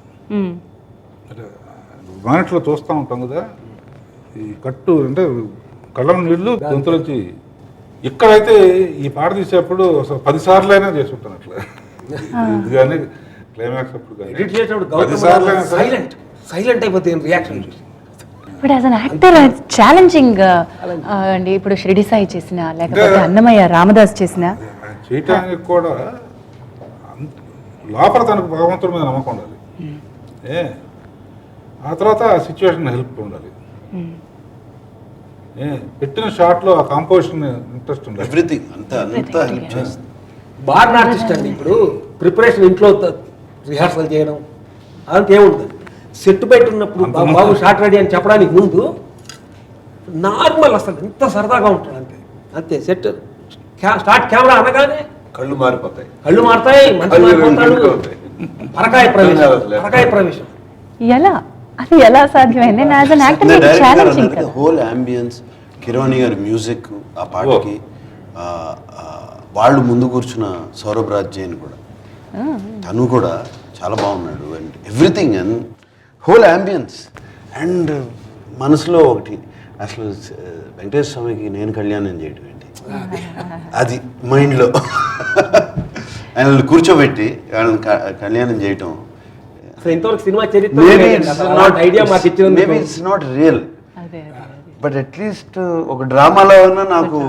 మానిట్లో చూస్తూ ఉంటాం కదా, ఈ కట్టు అంటే కళ్ళం నీళ్లు గొంతులోంచి. ఇక్కడైతే ఈ పాట తీసేటప్పుడు 10 సార్లు అయినా చేసి ఉంటాను అట్లా. ఇది కానీ క్లైమాక్స్ అప్పుడు సైలెంట్ అయిపోతే రియాక్షన్ చూసి. But as an actor challenging అండి. ఇప్పుడు షిరిడి సాయి చేసిన, లేకపోతే అన్నమయ్య రామదాస్ చేసిన చేయటానికి కూడా లోపల తనకు భగవంతుడి మీద నమ్మకం ఉండాలి. ఆ తర్వాత ఆ సిచ్యువేషన్ హెల్ప్ ఉండాలి. పెట్టిన షాట్లో ఆ కాంపోజిషన్ ఇంట్రెస్ట్ ఉండాలి. ఎవ్రీథింగ్ అంతా హెల్ప్ చేస్తుంది. బార్న్ ఆర్టిస్ట్ అండి. ఇప్పుడు ప్రిపరేషన్ ఇంట్లో రిహార్సల్ చేయడం అదంతా ఏముంటుంది. సెట్ బయట ఉన్నప్పుడు బాబు షార్ట్ రెడీ అని చెప్పడానికి ముందు నార్మల్ అసలు ఎంత సరదాగా ఉంటుంది అంతే అంతే. సెట్ స్టార్ట్ కెమెరా అనగానే కళ్ళు మారిపోతాయి, మంచి మారిపోతాడు. పరకాయ ప్రవేశం అది ఎలా సాధ్యమైంది? హోల్ అంబియన్స్, కిరోని గారి మ్యూజిక్, ఆ పాటకి వాళ్ళు ముందు కూర్చున్న సౌరభ్ రాజ్ జైన్ కూడా, తను కూడా చాలా బాగున్నాడు. And everything and whole ambience. And మనసులో ఒకటి, అసలు వెంకటేశ్వర స్వామికి నేను కళ్యాణం చేయడం ఏంటి, అది మైండ్లో ఆయన కూర్చోబెట్టి వాళ్ళని కళ్యాణం చేయటం. ఇంతవరకు సినిమా చరిత్ర ఐడియా మాకు ఇచ్చింది. మేబీ ఇట్స్ నాట్ రియల్, అదే బట్ అట్లీస్ట్ ఒక డ్రామాలో అయినా నాకు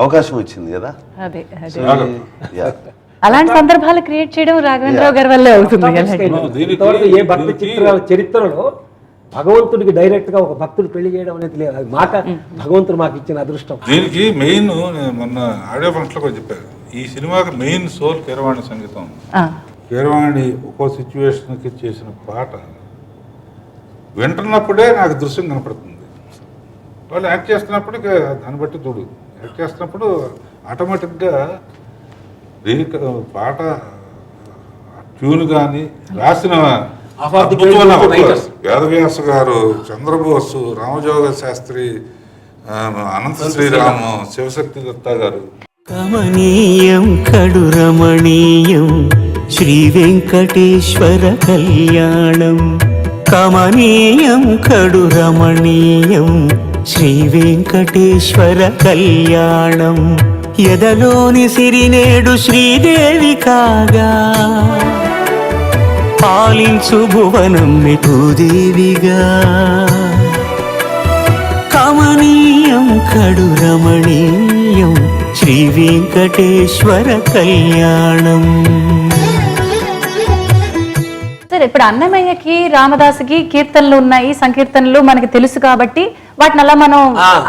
అవకాశం వచ్చింది కదా. అదే Yeah. అలాంటి సందర్భాలు క్రియేట్ చేయడం రాఘవేంద్రరావు గారి వల్లే అవుతుంది. ఇంతవరకు ఏ భక్తి చిత్రాల చరిత్రలో భగవంతుడికి డైరెక్ట్ గా ఒక భక్తుడు పెళ్లి చేయడం అనేది లేదు. అది మాట భగవంతుడు మాకు ఇచ్చిన అదృష్టం. దీనికి మెయిన్ మొన్న ఆడియో ఫంక్షన్లో కూడా చెప్పారు, ఈ సినిమాకి మెయిన్ సోల్ కీరవాణి సంగీతం. కీరవాణి ఒక్కో సిచ్యువేషన్కి చేసిన పాట వింటున్నప్పుడే నాకు దృశ్యం కనపడుతుంది. వాళ్ళు యాక్ట్ చేస్తున్నప్పుడు దాన్ని బట్టి చూడు, యాక్ట్ చేస్తున్నప్పుడు ఆటోమేటిక్గా పాట ట్యూన్ కానీ రాసిన వేదవ్యాస గారు, చంద్రబోసు, రామజోగ శాస్త్రి, అనంత శ్రీరాము, శివశక్తి దత్తా గారు. కమనీయం కడు రమణీయం శ్రీ వెంకటేశ్వర కళ్యాణం. కమనీయం కడు రమణీయం శ్రీ వెంకటేశ్వర కళ్యాణం. ఎదలోని సిరినేడు శ్రీదేవి కాగా పాలించు భువనం భూదేవిగా. కమనీయం కడు రమణీయం శ్రీ వెంకటేశ్వర కళ్యాణం. సరే, ఇప్పుడు అన్నమయ్యకి రామదాసుకి కీర్తనలు ఉన్నాయి, సంకీర్తనలు మనకి తెలుసు కాబట్టి వాటిని అలా మనం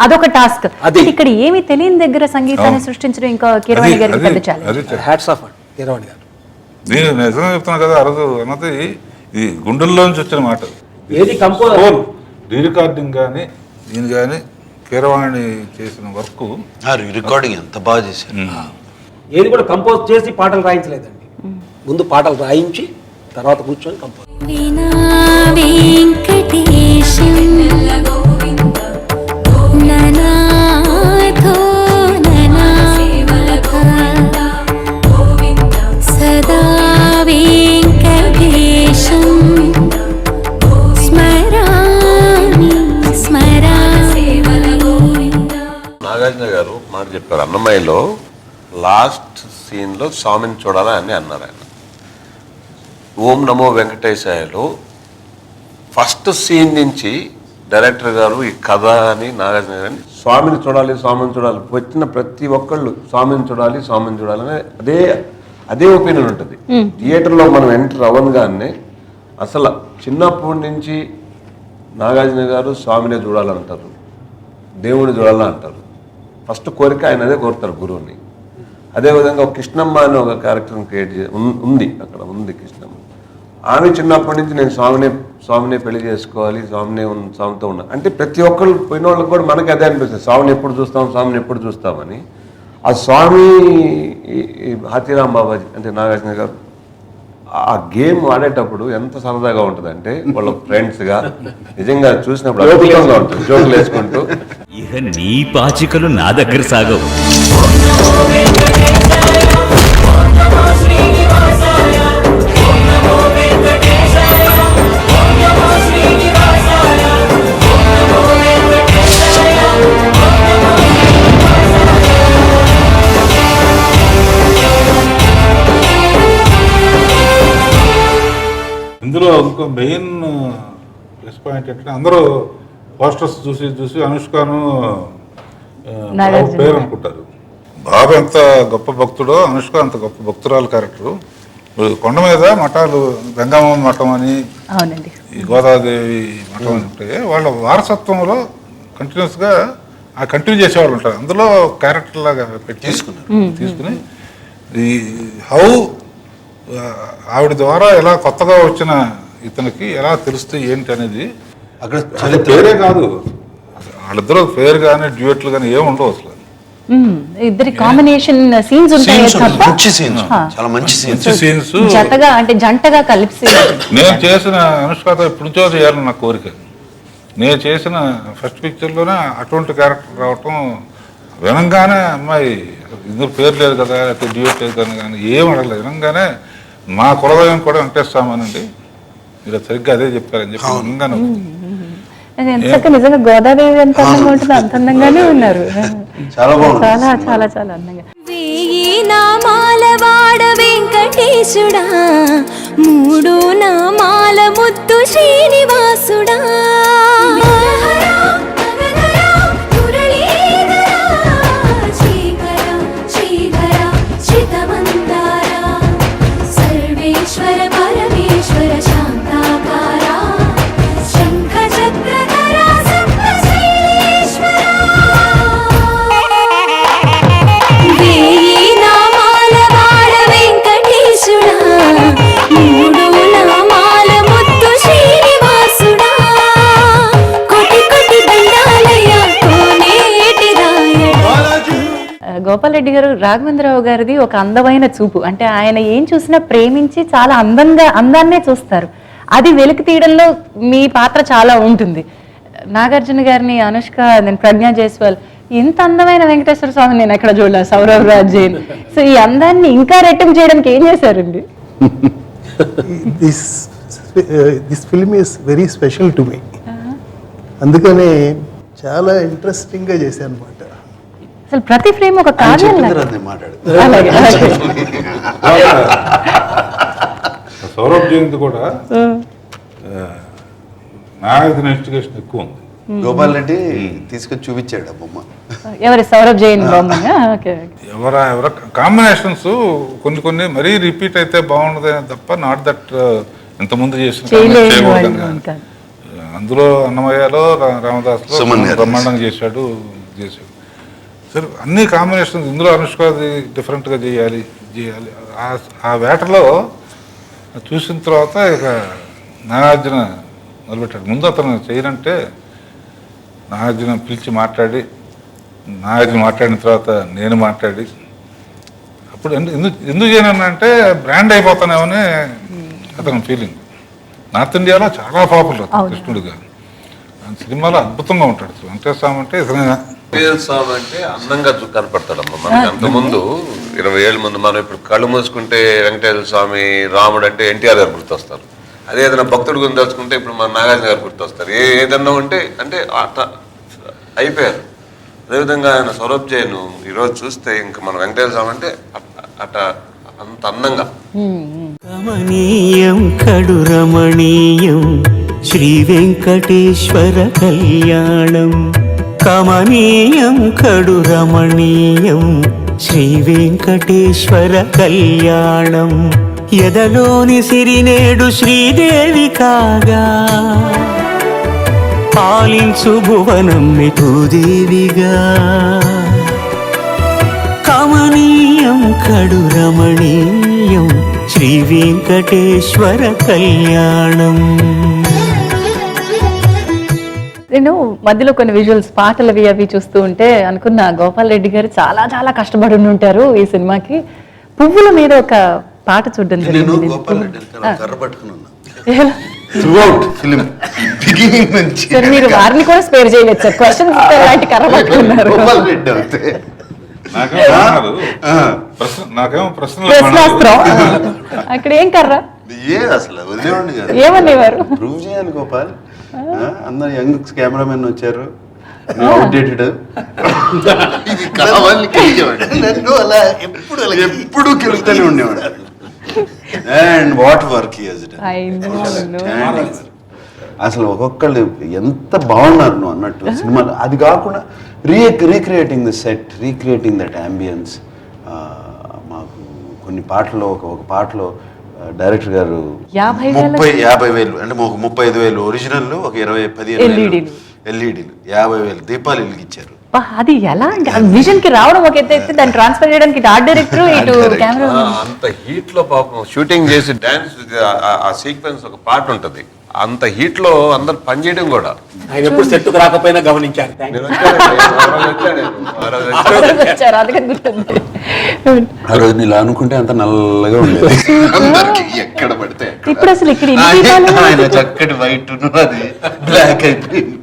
అదొక టాస్క్. ఇక్కడ ఏమి తెలియని దగ్గర సంగీతాన్ని సృష్టించడం ఇంకా కీరవాణి గారికి పెద్ద ఛాలెంజ్. హ్యాట్స్ ఆఫ్ కీరవాణి గారు. నేను నిజంగా చెప్తున్నా కదా, ఆ రోజు అన్నది ఇది గుండెల్లోంచి వచ్చిన మాట. ఏది కంపోజ్ రికార్డింగ్ కానీ దీని కానీ కీరవాణి చేసిన వర్క్, రికార్డింగ్ ఎంత బాగా చేశారు. ఏది కూడా కంపోజ్ చేసి పాటలు రాయించలేదండి. ముందు పాటలు రాయించి తర్వాత కూర్చొని కంపోజ్. వినా వెంకటేశం ననాథో ననాథ సదా వెంకటేశం స్మరామి స్మరామి. నాగార్జున గారు మాట చెప్పారు, అన్నమయ్యలో లాస్ట్ సీన్లో స్వామిని చూడాలని అని అన్నారు ఆయన. ఓం నమో వెంకటేశాయలో ఫస్ట్ సీన్ నుంచి డైరెక్టర్ గారు ఈ కథ అని నాగార్జున గారిని స్వామిని చూడాలి వచ్చిన ప్రతి ఒక్కళ్ళు స్వామిని చూడాలని అదే ఒపీనియన్ ఉంటుంది. థియేటర్లో మనం ఎంటర్ అవ్వగానే అసలు చిన్నప్పటి నుంచి నాగార్జున గారు స్వామినే చూడాలంటారు, దేవుని చూడాలని అంటారు. ఫస్ట్ కోరిక ఆయన అదే కోరుతారు గురువుని. అదేవిధంగా ఒక కృష్ణమ్మ అనే ఒక క్యారెక్టర్ని క్రియేట్ ఉంది, అక్కడ ఉంది కృష్ణమ్మ. ఆమె చిన్నప్పటి నుంచి నేను స్వామినే పెళ్లి చేసుకోవాలి, స్వామితో ఉన్నా అంటే ప్రతి ఒక్కళ్ళు పోయిన వాళ్ళకి కూడా మనకి అదే అనిపిస్తుంది, స్వామిని ఎప్పుడు చూస్తామని. ఆ స్వామి హాతీరామ్ బాబాజీ అంటే నాగార్జున గారు ఆ గేమ్ ఆడేటప్పుడు ఎంత సరదాగా ఉంటుందంటే వాళ్ళ ఫ్రెండ్స్గా నిజంగా చూసినప్పుడు అద్భుతంగా ఉంటుంది, జోకులు వేసుకుంటూ. ఇక నీ పాచికలు నా దగ్గర సాగవు. ఇందులో ఇంకో మెయిన్ ప్లస్ పాయింట్ ఏంటంటే అందరూ పోస్టర్స్ చూసి అనుష్కను పేరు అనుకుంటారు. బాబు ఎంత గొప్ప భక్తుడో అనుష్క అంత గొప్ప భక్తురాలు క్యారెక్టరు. కొండ మీద మఠాలు గంగమ్మ మఠం అని, ఈ గోదాదేవి మఠం అని ఉంటాయి. వాళ్ళ వారసత్వంలో కంటిన్యూస్గా కంటిన్యూ చేసేవాళ్ళు ఉంటారు. అందులో క్యారెక్టర్ లాగా పెట్టి తీసుకుని ఈ హౌ ఆవిడ ద్వారా ఎలా కొత్తగా వచ్చిన ఇతనికి ఎలా తెలుస్తుంది ఏంటి అనేది అక్కడ పేరే కాదు, వాళ్ళిద్దరూ పేరు కానీ డ్యూయట్లు కానీ ఏమి ఉండవు అసలు. ఇద్దరి కాంబినేషన్ సీన్స్ ఉంటాయి, చాలా మంచి సీన్స్ జంటగా కలిసి. నేను చేసిన అనుష్కతో ఎప్పుడు నుంచో చేయాలని నా కోరిక. నేను చేసిన ఫస్ట్ పిక్చర్లోనే అటువంటి క్యారెక్టర్ రావటం వినంగానే అమ్మాయి ఇద్దరు పేరు లేదు కదా, లేకపోతే డ్యూయట్ లేదు కదా కానీ ఏం అడగలేదు. వినంగానే మా కులదైవం కూడా వెంకటేశ్వరమనండి, మీరు సరిగ్గా అదే చెప్పారని చెప్పి వినంగానే నిజంగా గోదాదేవి ఎంత అందంగా ఉంటుంది, అంత అందంగానే ఉన్నారు. చాలా చాలా చాలా అందంగా. వేయి నామాల వాడ వెంకటేశుడా, మూడు నామాల ముద్దు శ్రీనివాసుడా. గోపాల్ రెడ్డి గారు, రాఘవేంద్రరావు గారిది ఒక అందమైన చూపు. అంటే ఆయన ఏం చూసినా ప్రేమించి చాలా అందాన్నే చూస్తారు. అది వెలికి తీయడంలో మీ పాత్ర చాలా ఉంటుంది. నాగార్జున గారిని, అనుష్క, నేను ప్రజ్ఞా జైస్వాల్, ఇంత అందమైన వెంకటేశ్వర స్వామి నేను ఎక్కడ చూడలేదు. సౌరవ్ రాజ్ జైన్. సో ఈ అందాన్ని ఇంకా రెట్టింపు చేయడానికి ఏం చేశారండి? This film is very special to me. అందుకనే చాలా ఇంట్రెస్టింగ్గా చేశాను అనమాట. అసలు ప్రతి ఫ్రేమ్ ఒక కావ్యం. అలాగే సౌరభ్ జయంతి కూడా నాగార్జున ఇన్వెస్టిగేషన్ ఎక్కువ ఉంది. గోపాల్ రెడ్డి తీసుకొచ్చి చూపించాడు ఆ బొమ్మ. ఎవరి సౌరభ్ జైన్ బొమ్మ? ఎవర కాంబినేషన్స్ కొన్ని మరీ రిపీట్ అయితే బాగుండదు తప్ప, నాట్ దట్ ఇంతకుముందు చేసిన చేయకూడదు. అందులో అన్నమయ్యలో రామదాస్లో బ్రహ్మాండంగా చేశాడు. సరే అన్ని కాంబినేషన్స్ ఇందులో అనుష్కది డిఫరెంట్గా చేయాలి. ఆ వేటలో చూసిన తర్వాత ఇక నాగార్జున మొదలుపెట్టాడు. ముందు అతను చేయనంటే నాగార్జున పిలిచి మాట్లాడి, నాగార్జున మాట్లాడిన తర్వాత నేను మాట్లాడి, అప్పుడు ఎందుకు చేయనంటే బ్రాండ్ అయిపోతానేమని అతని ఫీలింగ్. నార్త్ ఇండియాలో చాలా పాపులర్ కృష్ణుడిగా. సినిమాలో అద్భుతంగా ఉంటాడు. వెంకటేశ్వర స్వామి అంటే వెంకటేశ్వర స్వామి అంటే అందంగా కనపడతాడమ్మా. మనకి అంతకుముందు 20 ఏళ్ళ ముందు మనం ఇప్పుడు కళ్ళు మూసుకుంటే వెంకటేశ్వర స్వామి, రాముడు అంటే ఎన్టీఆర్ గారు గుర్తొస్తారు. అదే ఏదైనా భక్తుడు గురించి తెలుసుకుంటే ఇప్పుడు మన నాగార్జున గారు గుర్తొస్తారు. ఏదన్నా ఉంటే అంటే అయిపోయారు. అదేవిధంగా ఆయన సౌరభ్ జైన్ ఈరోజు చూస్తే ఇంకా మన వెంకటేశ్వర స్వామి అంటే అంత అందంగా. కమనీయం కడు రమణీయం శ్రీ వెంకటేశ్వర కళ్యాణం. కమనీయం కడు రమణీయం శ్రీ వెంకటేశ్వర కళ్యాణం. ఎదలోని సిరినేడు శ్రీదేవి కాగా, పాలించు భువనం భూదేవిగా. కమనీయం కడు రమణీయం శ్రీ వెంకటేశ్వర కళ్యాణం. నేను మధ్యలో కొన్ని విజువల్స్, పాటలు అవి చూస్తూ ఉంటే అనుకున్నా గోపాల్ రెడ్డి గారు చాలా చాలా కష్టపడి ఉంటారు ఈ సినిమాకి. పువ్వుల మీద ఒక పాట చూడడం జరిగింది. మీరు వారిని కూడా స్పేర్ చేయలేదు సార్. క్వశ్చన్ అలాంటి కర్ర పట్టుకున్నారు. ప్రశ్నాస్త్రం అక్కడ ఏం కర్ర ఏమనేవారు? ప్రూవ్ చేయాలి గోపాల్. అందరు యంగ్ కెమెరామెన్ వచ్చారు, అవుట్డేటెడ్. నన్ను అలా ఎప్పుడు కెలుగుతూనే ఉండేవాడు. అండ్ వాట్ వర్క్ అసలు ఒక్కొక్కళ్ళు ఎంత బాగున్నారు నువ్వు అన్నట్టు సినిమాలో. అది కాకుండా recreating the set, recreating that ambience. మాకు కొన్ని పాటలో ఒక పాటలో డైరెక్టర్ గారు 50,000 అంటే ఒక 35,000 ఒరిజినల్, ఒక 15,000 ఎల్ఈడీలు, 50,000 దీపాలు వెలిగించారు. అది ఎలా విజన్ కి రావడం ఒక ఎత్తు, దాన్ని ట్రాన్స్ఫర్ చేయడానికి ఆర్ట్ డైరెక్టర్, ఇటు కెమెరా. అంత హీట్ లో పాపం షూటింగ్ చేసి డాన్స్ ఆ సీక్వెన్స్ ఒక పాట ఉంటది. అంత హీట్ లో అందరు పనిచేయడం కూడా ఆయన ఎప్పుడు సెట్కు రాకపోయినా గమనించారు. ఆ రోజు ఇలా అనుకుంటే అంత నల్లగా ఉండేది ఎక్కడ పడితే. ఇప్పుడు అసలు ఇక్కడ ఆయన చక్కటి వైట్ అది బ్లాక్ అయిపోయింది.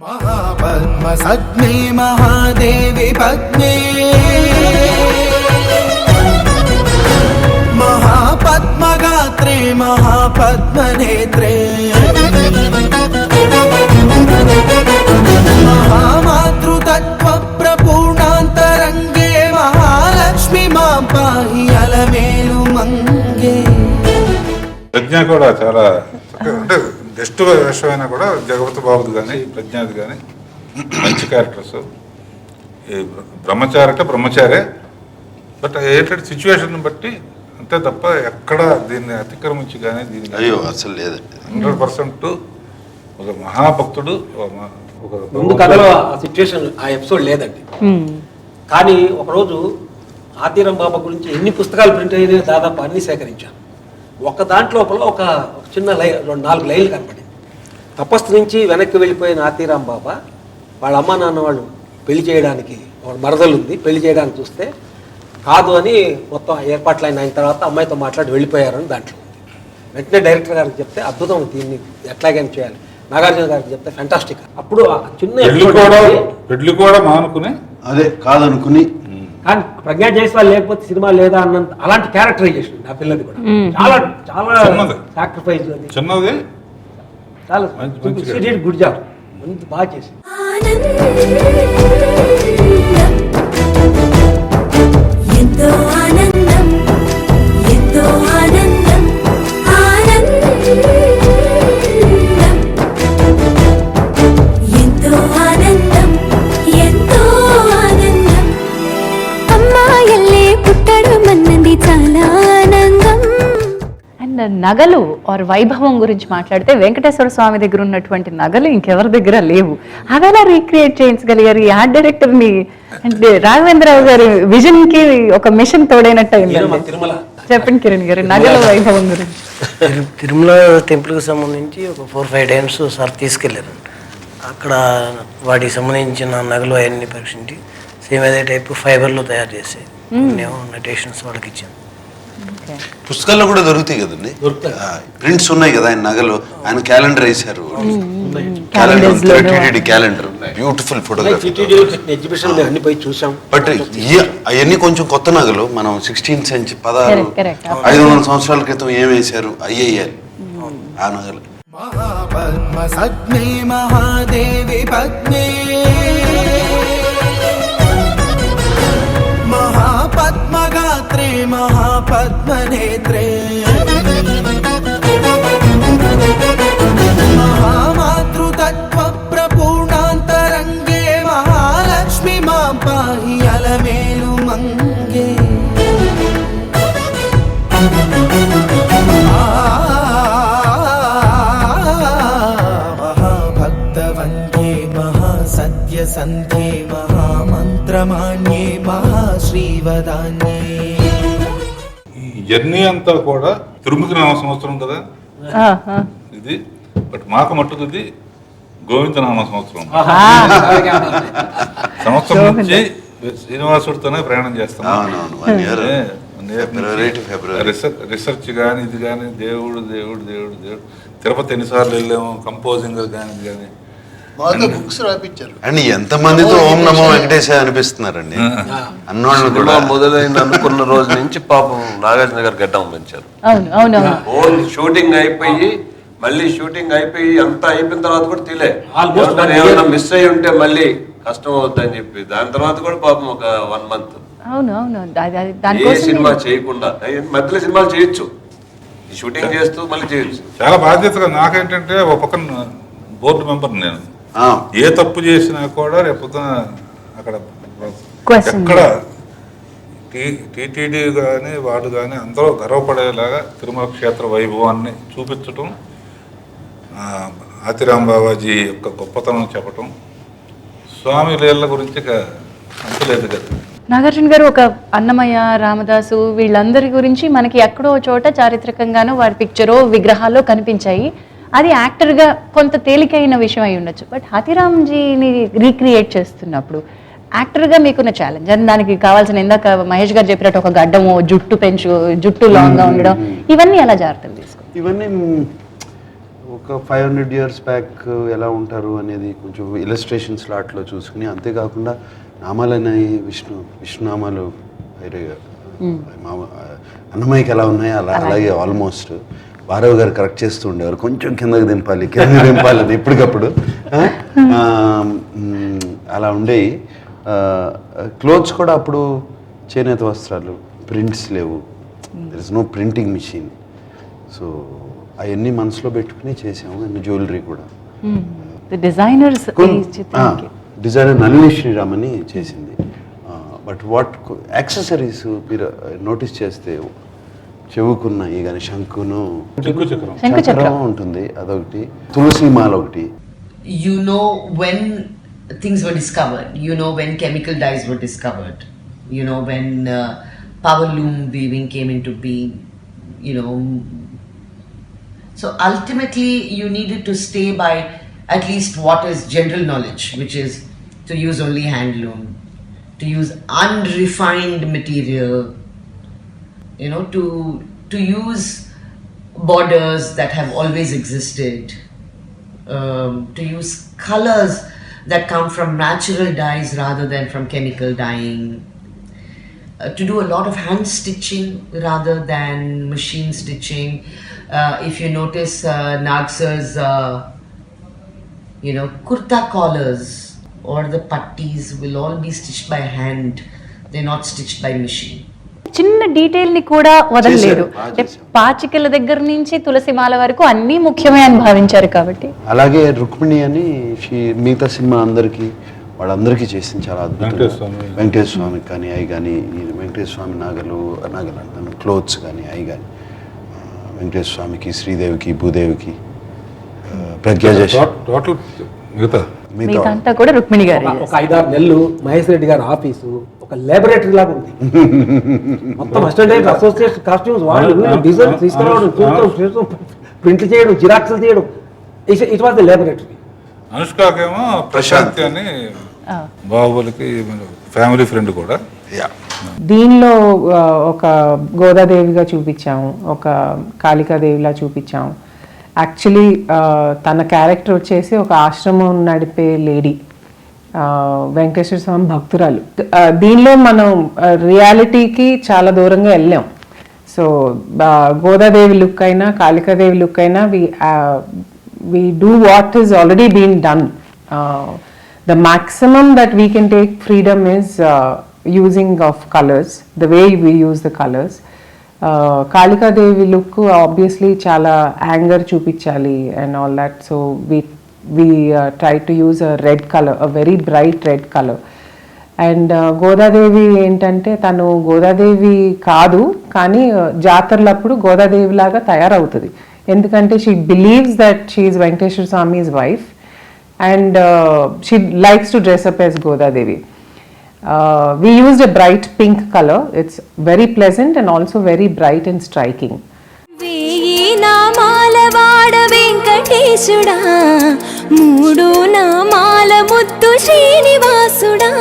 మహాపద్మ సజ్ఞే మహాదేవి పద్మే, మహాపద్మగాత్రే మహాపద్మనేత్రే, మహామాతృతత్వ ప్రపూర్ణాంతరంగే, మహాలక్ష్మి మాం పాహి అలమేలు మంగే. ప్రజ్ఞ కూడా చాలా అంటే బెస్ట్ వేషం అయినా కూడా జగపతి బాబుది కానీ ప్రజ్ఞాది కానీ మంచి క్యారెక్టర్స్. బ్రహ్మచారి అంటే బ్రహ్మచారే, బట్ ఏంటంటే సిచ్యువేషన్ బట్టి అంతే తప్ప ఎక్కడ దీన్ని అతిక్రమించి కానీ దీన్ని అయ్యో అసలు లేదండి. 100% ఒక మహాభక్తుడు. ముందు కథలో ఆ సిచ్యువేషన్, ఆ ఎపిసోడ్ లేదండి. కానీ ఒకరోజు ఆతీరం బాబా గురించి ఎన్ని పుస్తకాలు ప్రింట్ అయినాయో దాదాపు అన్ని సేకరించాను. ఒక దాంట్లోపల ఒక చిన్న 4 లైన్లు కనపడింది. తపస్సు నుంచి వెనక్కి వెళ్ళిపోయిన ఆతీరాం బాబా వాళ్ళ అమ్మా నాన్న వాళ్ళు పెళ్లి చేయడానికి ఒక మరదలు ఉంది, పెళ్లి చేయడానికి చూస్తే కాదు అని మొత్తం ఏర్పాట్లు అయిన తర్వాత అమ్మాయితో మాట్లాడి వెళ్ళిపోయారని దాంట్లో ఉంది. వెంటనే డైరెక్టర్ గారికి చెప్తే అద్భుతం, దీన్ని ఎట్లాగైనా చేయాలి. నాగార్జున గారికి చెప్తే ఫ్యాంటాస్టిక్. అప్పుడు ఆ చిన్న పెళ్లి కూడా మానుకుని అదే కాదనుకుని, కానీ ప్రజ్ఞా జైస్వాల్ లేకపోతే సినిమా లేదా అన్నంత అలాంటి క్యారెక్టరైజేషన్ నా పిల్లది కూడా చాలా చాలా సాక్రిఫైస్ చిన్నది, చాలా గుడ్ జాబ్, మంచి బాగా చేసి. ఎంతో ఆనందం, ఎంతో ఆనందం, ఆనందం, ఎంతో ఆనందం, ఎంతో ఆనందం. అమ్మాయల్లే పుట్టడు మన్నది చాలా ఆనందం. అండ్ నగలు ఆర్ వైభవం గురించి మాట్లాడితే వెంకటేశ్వర స్వామి దగ్గర ఉన్నటువంటి నగలు ఇంకెవరి దగ్గర లేవు. అవి ఎలా రీక్రియేట్ చేయించగలిగారు? ఈ ఆర్ట్ డైరెక్టర్ని అంటే రాఘవేంద్రరావు గారి విజన్ కి ఒక మిషన్ తోడైనట్టు అయిందండి. చెప్పండి కిరణ్ గారు, నగల వైభవం గురించి. తిరుమల టెంపుల్కి సంబంధించి ఒక 4-5 టైమ్స్ సార్ తీసుకెళ్ళారు. అక్కడ వాటికి సంబంధించిన నగలు అవన్నీ పరీక్షించి సేమ్ అదే టైప్ ఫైబర్లో తయారు చేసి నటేషన్స్ వాళ్ళకి ఇచ్చాను. పుస్తకాల్లో కూడా దొరుకుతాయి కదండి, ప్రింట్స్ ఉన్నాయి కదా ఆయన నగలు. ఆయన క్యాలెండర్ వేశారు, క్యాలెండర్, బ్యూటిఫుల్ ఫోటోగ్రఫీ. ఎగ్జిబిషన్ అన్ని పోయి చూసాం. బట్ అవన్నీ కొంచెం కొత్త నగలు. మనం 16th సెంచరీ 500 సంవత్సరాల క్రితం ఏం వేశారు అయ్యేయాలి ఆ నగలు. మహాపద్మ సజ్ఞే మహాదేవి పద్మే, మహాపద్మగాత్రే మహాపద్మనేత్రే, మహామాతృతత్వ ప్రపూర్ణాంతరంగే, మహాలక్ష్మి మాం పాహి అలమేలు మంగే. మహాభక్తవందే మహాసత్య సంధ్యే, మహామంత్రమాన్యే మహాశ్రీవదాన్యే. ఈ జర్నీ అంతా కూడా తిరుమలకి నామ సంవత్సరం కదా ఇది, బట్ మాకు మట్టుకు ఇది గోవిందనామ సంవత్సరం. సంవత్సరం నుంచి శ్రీనివాసుడితోనే ప్రయాణం చేస్తాం. రిసర్చ్ కానీ ఇది కానీ దేవుడు దేవుడు దేవుడు దేవుడు. తిరుపతి ఎన్నిసార్లు వెళ్ళాము, కంపోజింగ్ కానీ ఇది కానీ బుక్స్ రాపించారు. అండ్ ఎంత మందితో ఓం నమో వెంకటేశాయ అనిపిస్తున్నారండి అన్నోళ్ళు కూడా. మొదలైన అనుకున్న రోజు నుంచి పాపం నాగార్జున గారు గడ్డం పెంచారు. షూటింగ్ అయిపోయి మళ్ళీ షూటింగ్ అయిపోయి అంతా అయిపోయిన తర్వాత కూడా తీలే, ఏమైనా మిస్ అయ్యి ఉంటే మళ్ళీ కష్టం అవుద్దని చెప్పి దాని తర్వాత కూడా పాపం ఒక 1 month ఏ సినిమా చేయకుండా మధ్యలో సినిమాలు చేయొచ్చు, షూటింగ్ చేస్తూ మళ్ళీ చేయొచ్చు. చాలా బాధ్యతగా. నాకేంటంటే ఒక పక్కన బోర్డు మెంబర్ నేను, ఏ తప్పు చేసినా కూడా రేపొద్దున అక్కడ ఎక్కడ టీటీడీ కానీ వాడు కానీ అందరూ గర్వపడేలాగా తిరుమల క్షేత్ర వైభవాన్ని చూపించటం, ఆతిరాం బాబాజీ యొక్క గొప్పతనం చెప్పటం, స్వామి లీల గురించి అంతలేదు కదా. నాగార్జున గారు ఒక అన్నమయ్య, రామదాసు వీళ్ళందరి గురించి మనకి ఎక్కడో చోట చారిత్రకంగానో వారి పిక్చరో విగ్రహాల్లో కనిపించాయి. అది యాక్టర్గా కొంత తేలికైన విషయం అయి ఉండొచ్చు. బట్ హాతీరామ్జీని రీక్రియేట్ చేస్తున్నప్పుడు యాక్టర్గా మీకున్న ఛాలెంజ్, అని దానికి కావాల్సిన ఇందాక మహేష్ గారు చెప్పినట్టు ఒక గడ్డము, జుట్టు లాంగ్గా ఉండడం, ఇవన్నీ ఎలా జాగ్రత్తలు తీసుకుంటారు? ఇవన్నీ ఒక 500 years బ్యాక్ ఎలా ఉంటారు అనేది కొంచెం ఇలస్ట్రేషన్స్ లాట్లో చూసుకుని, అంతేకాకుండా నామాలన్నాయి విష్ణునామాలు అన్నమయ్యకి ఎలా ఉన్నాయో అలాగే ఆల్మోస్ట్ భారవ్ గారు కరెక్ట్ చేస్తూ ఉండేవారు, కొంచెం కిందకి దింపాలి అని ఎప్పటికప్పుడు అలా ఉండేవి. క్లోత్స్ కూడా అప్పుడు చేనేత వస్త్రాలు, ప్రింట్స్ లేవు, there is no printing machine. So అవన్నీ మనసులో పెట్టుకుని చేసాము. అండ్ జ్యువెలరీ కూడా డిజైనర్ నళిని శ్రీరామ్ అని చేసింది. బట్ వాట్ యాక్సెసరీస్ మీరు నోటీస్ చేస్తే చెవుకున్నాయి కానీ శంకును చక్రం ఉంటుంది, అదొకటి, తులసి మాల ఒకటి. You know when things were discovered, you know when chemical dyes were discovered, you know when power loom weaving came into being, you know. So ultimately you needed to stay by at least what is general knowledge, which is to use only hand loom, to use unrefined material, to use borders that have always existed, to use colors that come from natural dyes rather than from chemical dyeing, to do a lot of hand stitching rather than machine stitching. If you notice Nagsar's kurta collars or the pattis will all be stitched by hand. They're not stitched by machine. చిన్న detail ని కూడా వదలలేదు. చేశారు, అంటే పాచికల దగ్గర నుంచి తులసిమాల వరకు అన్నీ ముఖ్యమే అని భావించారు కాబట్టి. అలాగే రుక్మిణి అని మిగతా సినిమా అందరికీ వాళ్ళందరికీ చేసింది చాలా అద్భుతంగా. వెంకటేశ్వర స్వామికి కానీ అవి కానీ, వెంకటేశ్వర స్వామి నగలు అంటాను, క్లోత్స్ కానీ అవి కానీ, వెంకటేశ్వర స్వామికి, శ్రీదేవికి, భూదేవికి, ప్రజ్ఞా టోటల్ మిగతా అంతా కూడా రుక్మిణి గారు. ఒక 5-6 నెలలు మహేష్ రెడ్డి గారి ఆఫీసు ఒక లాబొరేటరీ లాగా ఉంది. మొత్తం అసిస్టెంట్ అసోసియేషన్ కాస్ట్యూమ్స్ వాళ్ళు డిజైన్ తీసుకురావడం, చూడటం, ప్రింట్లు చేయడం, జిరాక్స్లు చేయడం, ఇట్ వాజ్ ద లాబొరేటరీ. అనుష్కకేమో ప్రశాంతి అని బాహుబలికి ఫ్యామిలీ ఫ్రెండ్ కూడా. దీనిలో ఒక గోదాదేవిగా చూపించాము, ఒక కాళికాదేవిలా చూపించాము. యాక్చువల్లీ తన క్యారెక్టర్ వచ్చేసి ఒక ఆశ్రమం నడిపే లేడీ, వెంకటేశ్వర స్వామి భక్తురాలు. దీనిలో మనం రియాలిటీకి చాలా దూరంగా వెళ్ళాం. సో గోదాదేవి లుక్ అయినా కాళికాదేవి లుక్ అయినా we do what is already been done. The maximum that we can take freedom is using of colors, the way we use the colors. Kalika Devi look obviously chala anger chupichali and all that, so we try to use a red color, a very bright red color. And Godadevi ఏంటంటే తను గోదాదేవి కాదు, కానీ జాతరలప్పుడు గోదాదేవి లాగా తయారవుతుంది. ఎందుకంటే she believes that she is Venkateswara Swamy's wife and she likes to dress up as Godadevi. We used a bright pink color. It's very pleasant and also very bright and striking. వేయి నామాల వాడ వెంకటేశుడా, మూడు నామాల ముద్దు శ్రీనివాసుడా.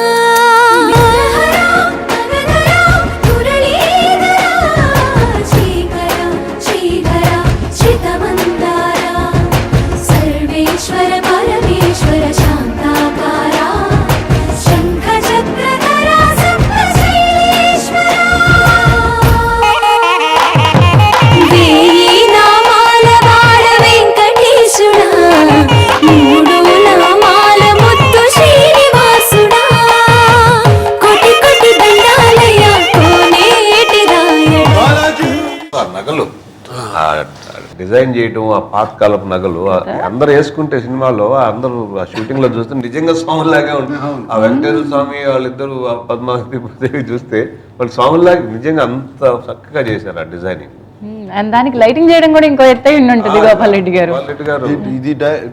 సర్వేశ్వర పరమేశ్వర శాంతాకారా, శంఖ చక్రధరా సప్తశైలేశ్వరా. వేయి నామాల వాడ వెంకటేశుడా, మూడు నామాల ముద్దు శ్రీనివాసుడా. కోటి కోటి దండాలయ కోనేటి రాయడా. నగలు డిజైన్ చేయటం, ఆ పాతకాలపు నగలు అందరు వేసుకుంటే సినిమాలో అందరూ ఆ షూటింగ్ లో చూస్తే నిజంగా స్వాములాగే ఉంటుంది. ఆ వెంకటేశ్వర స్వామి వాళ్ళిద్దరు పద్మావతి భూదేవి చూస్తే వాళ్ళు స్వాములాగా నిజంగా అంత చక్కగా చేశారు ఆ డిజైనింగ్. అండ్ దానికి లైటింగ్ చేయడం కూడా ఇంకో ఎత్తై ఉంటుంది గోపాల్ రెడ్డి గారు. ఇది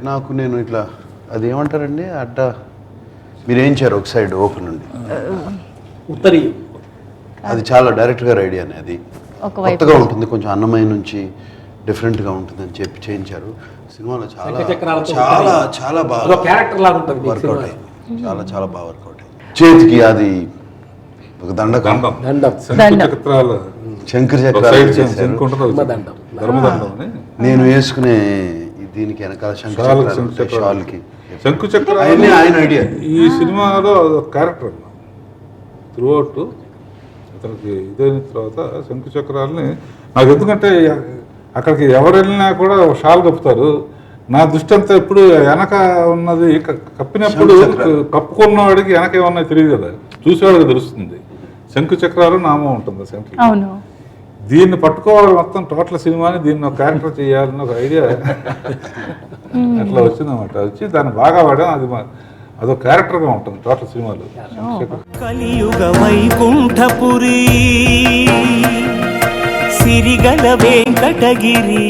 నాకు నేను ఇట్లా అది ఏమంటారండి అడ్డ మీరు వేయించారు ఒక సైడ్ ఓపెన్ నుండి ఉత్తరీ, అది చాలా డైరెక్టర్ గారి ఐడియా అది. కొత్తగా ఉంటుంది, కొంచెం అన్నమయ్య నుంచి డిఫరెంట్గా ఉంటుంది అని చెప్పి చేయించారు. సినిమాలో చాలా చాలా చాలా బాగా క్యారెక్టర్ లాగా ఉంటుంది, వర్కౌట్ అయింది. చాలా చాలా బాగా వర్కౌట్ అయింది. చేతికి అది ఒక దండకం, శంకర చక్రాలు నేను వేసుకునే దీనికి వెనకాల షాల్కి శంకు చక్ర ఆయన ఐడియా. ఈ సినిమాలో క్యారెక్టర్ త్రూ అవుట్ అతనికి ఇదైన తర్వాత శంకు చక్రాలని నాకు ఎందుకంటే అక్కడికి ఎవరు వెళ్ళినా కూడా షాల్ కప్పుతారు. నా దృష్టి అంతా ఎప్పుడు వెనక ఉన్నది కప్పినప్పుడు కప్పుకున్నవాడికి వెనక ఏమన్నా తెలియదు కదా, చూసేవాడికి తెలుస్తుంది. శంకు చక్రాలు నామం ఉంటుంది శంకు. దీన్ని పట్టుకోవాలి మొత్తం టోటల్ సినిమాని దీన్ని ఒక క్యారెక్టర్ చేయాలని ఒక ఐడియా అట్లా వచ్చిందన్నమాట. వచ్చి దాన్ని బాగా వాడాం. అది అదొక క్యారెక్టర్గా ఉంటుంది టోటల్ సినిమాలో. కలియుగ వైకుంఠపురి సిరిగల వెంకటగిరి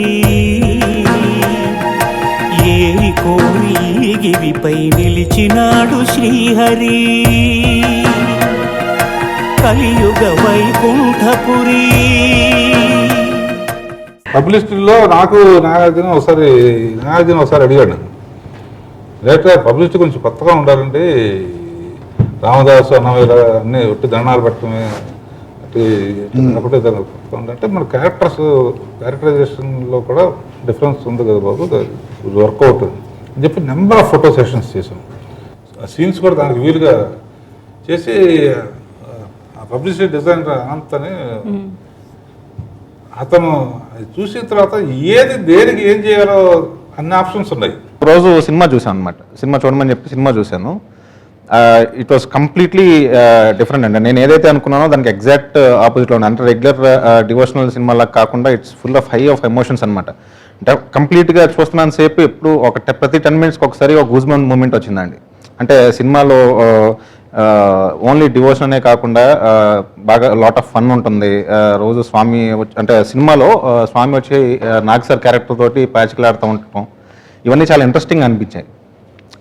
ఏరి కోరి గిరిపై నిలిచినాడు శ్రీహరి. కలియుగ వైకుంఠపురి. పబ్లిసిటీలో నాకు నాగార్జున ఒకసారి అడిగాడు, డైరెక్టర్ పబ్లిసిటీ కొంచెం కొత్తగా ఉండాలంటే రామదాసు అన్నవీర అన్నీ ఒట్టి దండాలు పెట్టడమే ఒకటే అంటే మన క్యారెక్టరైజేషన్లో కూడా డిఫరెన్స్ ఉంది కదా బాబు, వర్కౌట్ అని చెప్పి నెంబర్ ఆఫ్ ఫోటో సెషన్స్ చేసాం. ఆ సీన్స్ కూడా దానికి వీలుగా చేసి పబ్లిసిటీ డిజైనర్ అనంత్ అని అతను చూసిన తర్వాత ఏది దేనికి ఏం చేయాలో అన్ని ఆప్షన్స్ ఉన్నాయి. రోజు సినిమా చూసాను అనమాట, సినిమా చూడమని చెప్పి సినిమా చూశాను. ఇట్ వాస్ కంప్లీట్లీ డిఫరెంట్ అండి. నేను ఏదైతే అనుకున్నానో దానికి ఎగ్జాక్ట్ ఆపోజిట్లో ఉంది. అంటే రెగ్యులర్ డివోషనల్ సినిమాలా కాకుండా it's full of high of emotions అనమాట. అంటే కంప్లీట్గా చూస్తున్నాను సేపు ఎప్పుడు ప్రతి 10 minutesకి ఒకసారి ఒక గూజ్బంప్ మూమెంట్ వచ్చిందండి. అంటే సినిమాలో ఓన్లీ డివోషన్ అనే కాకుండా బాగా లాట్ ఆఫ్ ఫన్ ఉంటుంది. రోజు స్వామి అంటే సినిమాలో స్వామి వచ్చి నాగ్ సార్ క్యారెక్టర్ తోటి ప్యాచ్కిలాడుతూ ఉండటం ఇవన్నీ చాలా ఇంట్రెస్టింగ్ అనిపించాయి.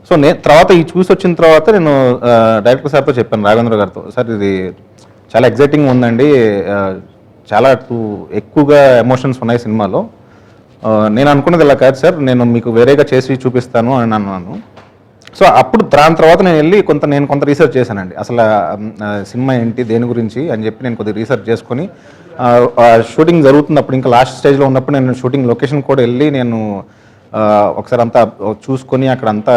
సో తర్వాత ఈ చూసి వచ్చిన తర్వాత నేను డైరెక్టర్ సార్తో చెప్పాను, రాఘవేంద్ర గారితో, సార్ ఇది చాలా ఎగ్జైటింగ్ ఉందండి, చాలా ఎక్కువగా ఎమోషన్స్ ఉన్నాయి సినిమాలో, నేను అనుకున్నది ఇలా కాదు సార్, నేను మీకు వేరేగా చేసి చూపిస్తాను అని అన్నాను. సో అప్పుడు దాని తర్వాత నేను వెళ్ళి కొంత రీసెర్చ్ చేశానండి. అసలు సినిమా ఏంటి, దేని గురించి అని చెప్పి నేను కొద్దిగా రీసెర్చ్ చేసుకొని షూటింగ్ జరుగుతున్నప్పుడు ఇంకా లాస్ట్ స్టేజ్లో ఉన్నప్పుడు నేను షూటింగ్ లొకేషన్ కూడా వెళ్ళి నేను ఒకసారి అంతా చూసుకొని అక్కడ అంతా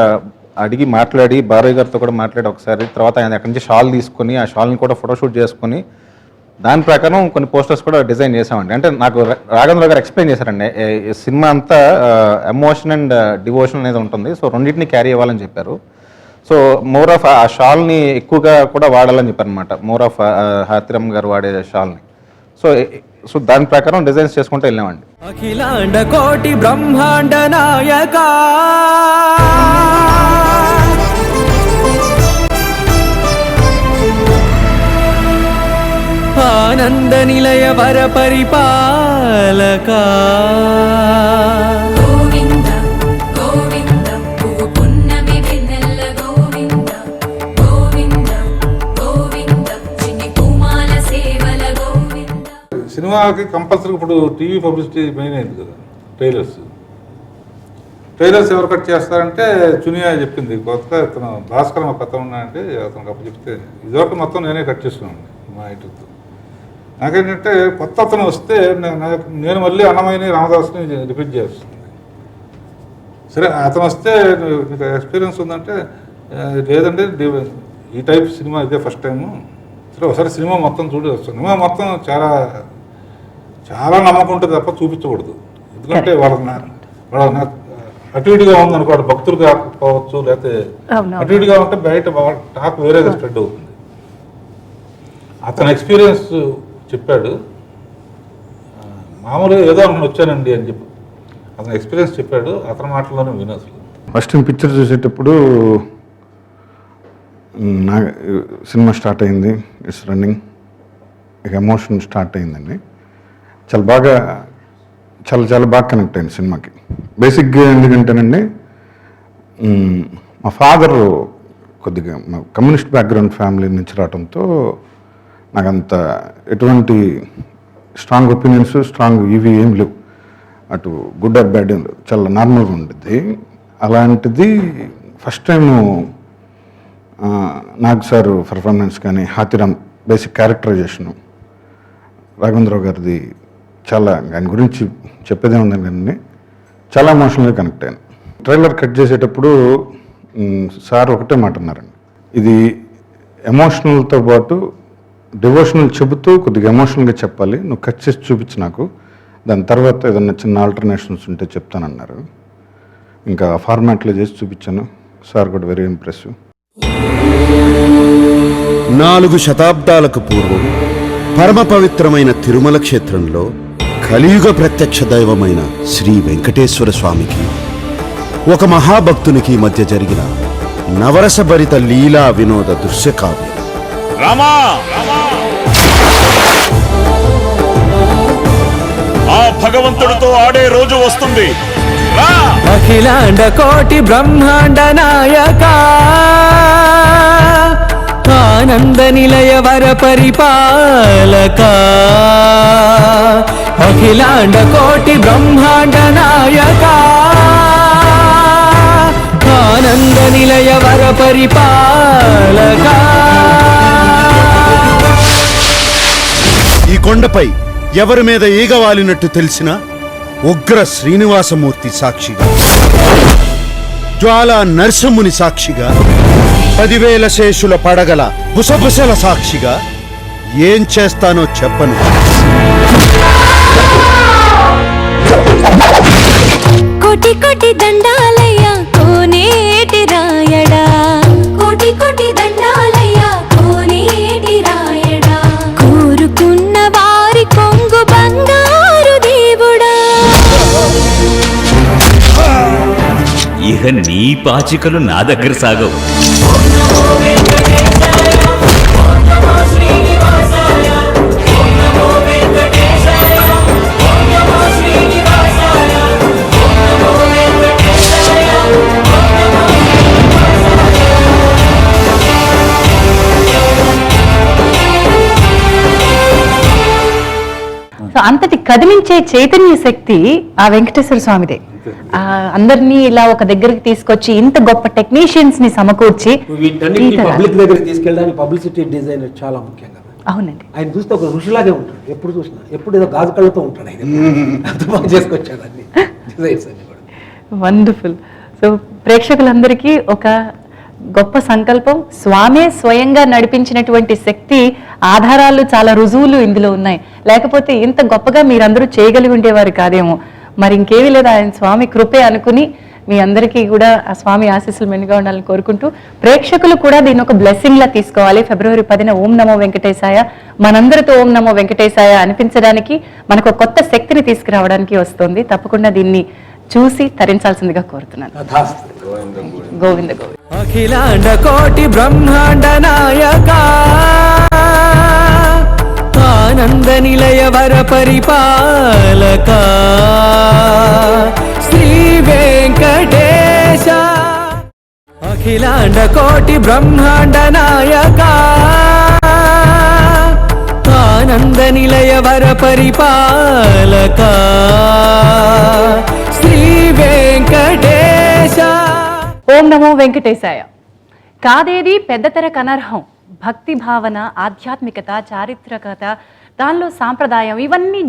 అడిగి మాట్లాడి భార్య గారితో కూడా మాట్లాడి ఒకసారి తర్వాత ఆయన అక్కడి నుంచి షాల్ తీసుకొని ఆ షాల్ని కూడా ఫోటోషూట్ చేసుకొని దాని ప్రకారం కొన్ని పోస్టర్స్ కూడా డిజైన్ చేసామండి. అంటే నాకు రాఘవేంద్ర గారు ఎక్స్ప్లెయిన్ చేశారండి, సినిమా అంతా ఎమోషన్ అండ్ డివోషన్ అనేది ఉంటుంది, సో రెండింటిని క్యారీ అవ్వాలని చెప్పారు. సో మోర్ ఆఫ్ ఆ షాల్ని ఎక్కువగా కూడా వాడాలని చెప్పారు అనమాట, మోర్ ఆఫ్ హాతిరమ్ గారు వాడే షాల్ని. సో దాని ప్రకారం డిజైన్స్ చేసుకుంటూ వెళ్ళామండి. అఖిలాండ కోటి బ్రహ్మాండ నాయక ఆనంద నిలయ వర పరిపాలక గోవింద గోవింద పున్నమి వెన్నెల గోవింద గోవింద గోవింద చిన్ని కుమాల సేవల గోవింద. సినిమాకి కంపల్సరీ ఇప్పుడు టీవీ పబ్లిసిటీ మెయిన్ అయింది కదా, ట్రైలర్స్ ఎవరు కట్ చేస్తారంటే చునియా చెప్పింది, కొత్తగా ఇతను భాస్కర్ మా కొత్త ఉన్నాయంటే అతనికి అప్పుడు చెప్తే ఇదివరకు మొత్తం నేనే కట్ చేస్తున్నాను మా ఇంటితో. నాకేంటంటే కొత్త అతను వస్తే నేను మళ్ళీ అన్నమయ్యని రామదాస్ని రిపీట్ చేస్తుంది. సరే అతను వస్తే మీకు ఎక్స్పీరియన్స్ ఉందంటే లేదండి ఈ టైప్ సినిమా ఇదే ఫస్ట్ టైము, సరే ఒకసారి సినిమా మొత్తం చూడి వస్తుంది. సినిమా మొత్తం చాలా చాలా నమ్మకం ఉంటుంది తప్ప చూపించకూడదు. ఎందుకంటే వాళ్ళ అటు ఇటుగా ఉందనుకోండి, భక్తులు కాకపోవచ్చు, లేకపోతే అటు ఇటుగా ఉంటే బయట టాక్ వేరేగా స్ప్రెడ్ అవుతుంది. అతని ఎక్స్పీరియన్స్ చెప్పాడు, మామూలుగా ఏదో నేను వచ్చానండి అని చెప్పి అతని ఎక్స్పీరియన్స్ చెప్పాడు, అతని మాటల్లోనే విను. అసలు ఫస్ట్ టైం పిక్చర్ చూసేటప్పుడు నా సినిమా స్టార్ట్ అయింది, ఇట్స్ రన్నింగ్, ఇక ఎమోషన్ స్టార్ట్ అయిందండి. చాలా బాగా కనెక్ట్ అయింది సినిమాకి. బేసిక్గా ఎందుకంటేనండి మా ఫాదర్ కొద్దిగా కమ్యూనిస్ట్ బ్యాక్గ్రౌండ్ ఫ్యామిలీ నుంచి రావడంతో నాకంత ఎటువంటి స్ట్రాంగ్ ఒపీనియన్స్ ఇవి ఏం లేవు, అటు గుడ్ ఆర్ బ్యాడ్ ఏం లేవు, చాలా నార్మల్గా ఉండేది. అలాంటిది first time Nag sir performance కానీ హాతిరామ్ బేసిక్ క్యారెక్టరైజేషను రాఘవేంద్రరావు గారిది చాలా, ఆయన గురించి చెప్పేదే ఉందని కానీ చాలా ఎమోషనల్గా కనెక్ట్ అయ్యాను. ట్రైలర్ కట్ చేసేటప్పుడు సార్ ఒకటే మాట అన్నారండి, ఇది ఎమోషనల్తో పాటు డివోషనల్ చెబుతూ కొద్దిగా ఎమోషనల్గా చెప్పాలి, నువ్వు కట్ చేసి చూపించు నాకు, దాని తర్వాత ఏదన్నా చిన్న ఆల్టర్నేషన్స్ ఉంటే చెప్తానన్నారు. ఇంకా ఫార్మాట్లో చేసి చూపించాను, సార్ కూడా వెరీ ఇంప్రెసివ్. 4 శతాబ్దాలకు పూర్వం పరమ పవిత్రమైన తిరుమల క్షేత్రంలో కలియుగ ప్రత్యక్ష దైవమైన శ్రీ వెంకటేశ్వర స్వామికి ఒక మహాభక్తునికి మధ్య జరిగిన నవరసభరిత లీలా వినోద దృశ్యకావ్యం. రామా, ఆ భగవంతుడితో ఆడే రోజు వస్తుంది. అఖిలాండ కోటి బ్రహ్మాండ నాయక ఆనంద నిలయ వర పరిపాలక అఖిలాండ కోటి బ్రహ్మాండ నాయక ఆనంద నిలయ వర పరిపాలక కొండపై ఎవరి మీద ఈగ వాలినట్టు తెలిసిన ఉగ్ర శ్రీనివాసమూర్తి సాక్షిగా, జ్వాలా నరసింహుని సాక్షిగా, 10,000 శేషుల పడగల బుసబుసల సాక్షిగా ఏం చేస్తానో చెప్పను. కోటి కోటి దండాలయ్యా కోనేటి రాయడా, కోటి కోటి దండాలయ్యా కోనేటి రాయడా, కోరుకున్న వారి కొంగు బంగారు దేవుడా. ఇహ నీ పాచికలు నా దగ్గర సాగవు. సో అంతటి కదిలించే చైతన్య శక్తి ఆ వెంకటేశ్వర స్వామిదే. అందరినీ ఇలా ఒక దగ్గరికి తీసుకొచ్చి ఇంత గొప్ప టెక్నీషియన్స్ ని సమకూర్చి పబ్లిక్ దగ్గరికి తీసుకెళ్ళడానికి పబ్లిసిటీ డిజైనర్ చాలా ముఖ్యం కదా. అవునండి. ఆయన చూస్తే ఒక ఋషిలాగే ఉంటాడు, ఎప్పుడు చూసినా, ఎప్పుడు ఏదో గాజు కళ్ళతో ఉంటాడు. ఆయన అంత బాగా చేసుకొచ్చాడు అన్ని డిజైన్స్ అన్ని కూడా. వండర్ఫుల్. సో ప్రేక్షకులందరికీ ఒక గొప్ప సంకల్పం, స్వామే స్వయంగా నడిపించినటువంటి శక్తి ఆధారాలు, చాలా రుజువులు ఇందులో ఉన్నాయి. లేకపోతే ఇంత గొప్పగా మీరందరూ చేయగలిగి ఉండేవారు కాదేమో. మరి ఇంకేమీ లేదు, ఆయన స్వామి కృపే అనుకుని మీ అందరికీ కూడా ఆ స్వామి ఆశీస్సులు మెండుగా ఉండాలని కోరుకుంటూ, ప్రేక్షకులు కూడా దీన్ని ఒక బ్లెస్సింగ్ లా తీసుకోవాలి. ఫిబ్రవరి 10న ఓం నమో వెంకటేశాయ, మనందరితో ఓం నమో వెంకటేశాయ అనిపించడానికి, మనకు కొత్త శక్తిని తీసుకురావడానికి వస్తుంది. తప్పకుండా దీన్ని చూసి తరించాల్సిందిగా కోరుతున్నాను. గోవింద గోవింద. అఖిలాండ కోటి బ్రహ్మాండ నాయక, ఆనంద నిలయ వర పరిపాలక, శ్రీ వెంకటేశ. అఖిలాండ కోటి బ్రహ్మాండ నాయక, ఆనంద నిలయ వర పరిపాలక, శ్రీ వెంకటేశ. ఓం నమో వెంకటేశాయ. కాదేది పెద్దతెరకు అనర్హం. భక్తి భావన, ఆధ్యాత్మికత, చారిత్రకత, దానిలో సాంప్రదాయం, ఇవన్నీ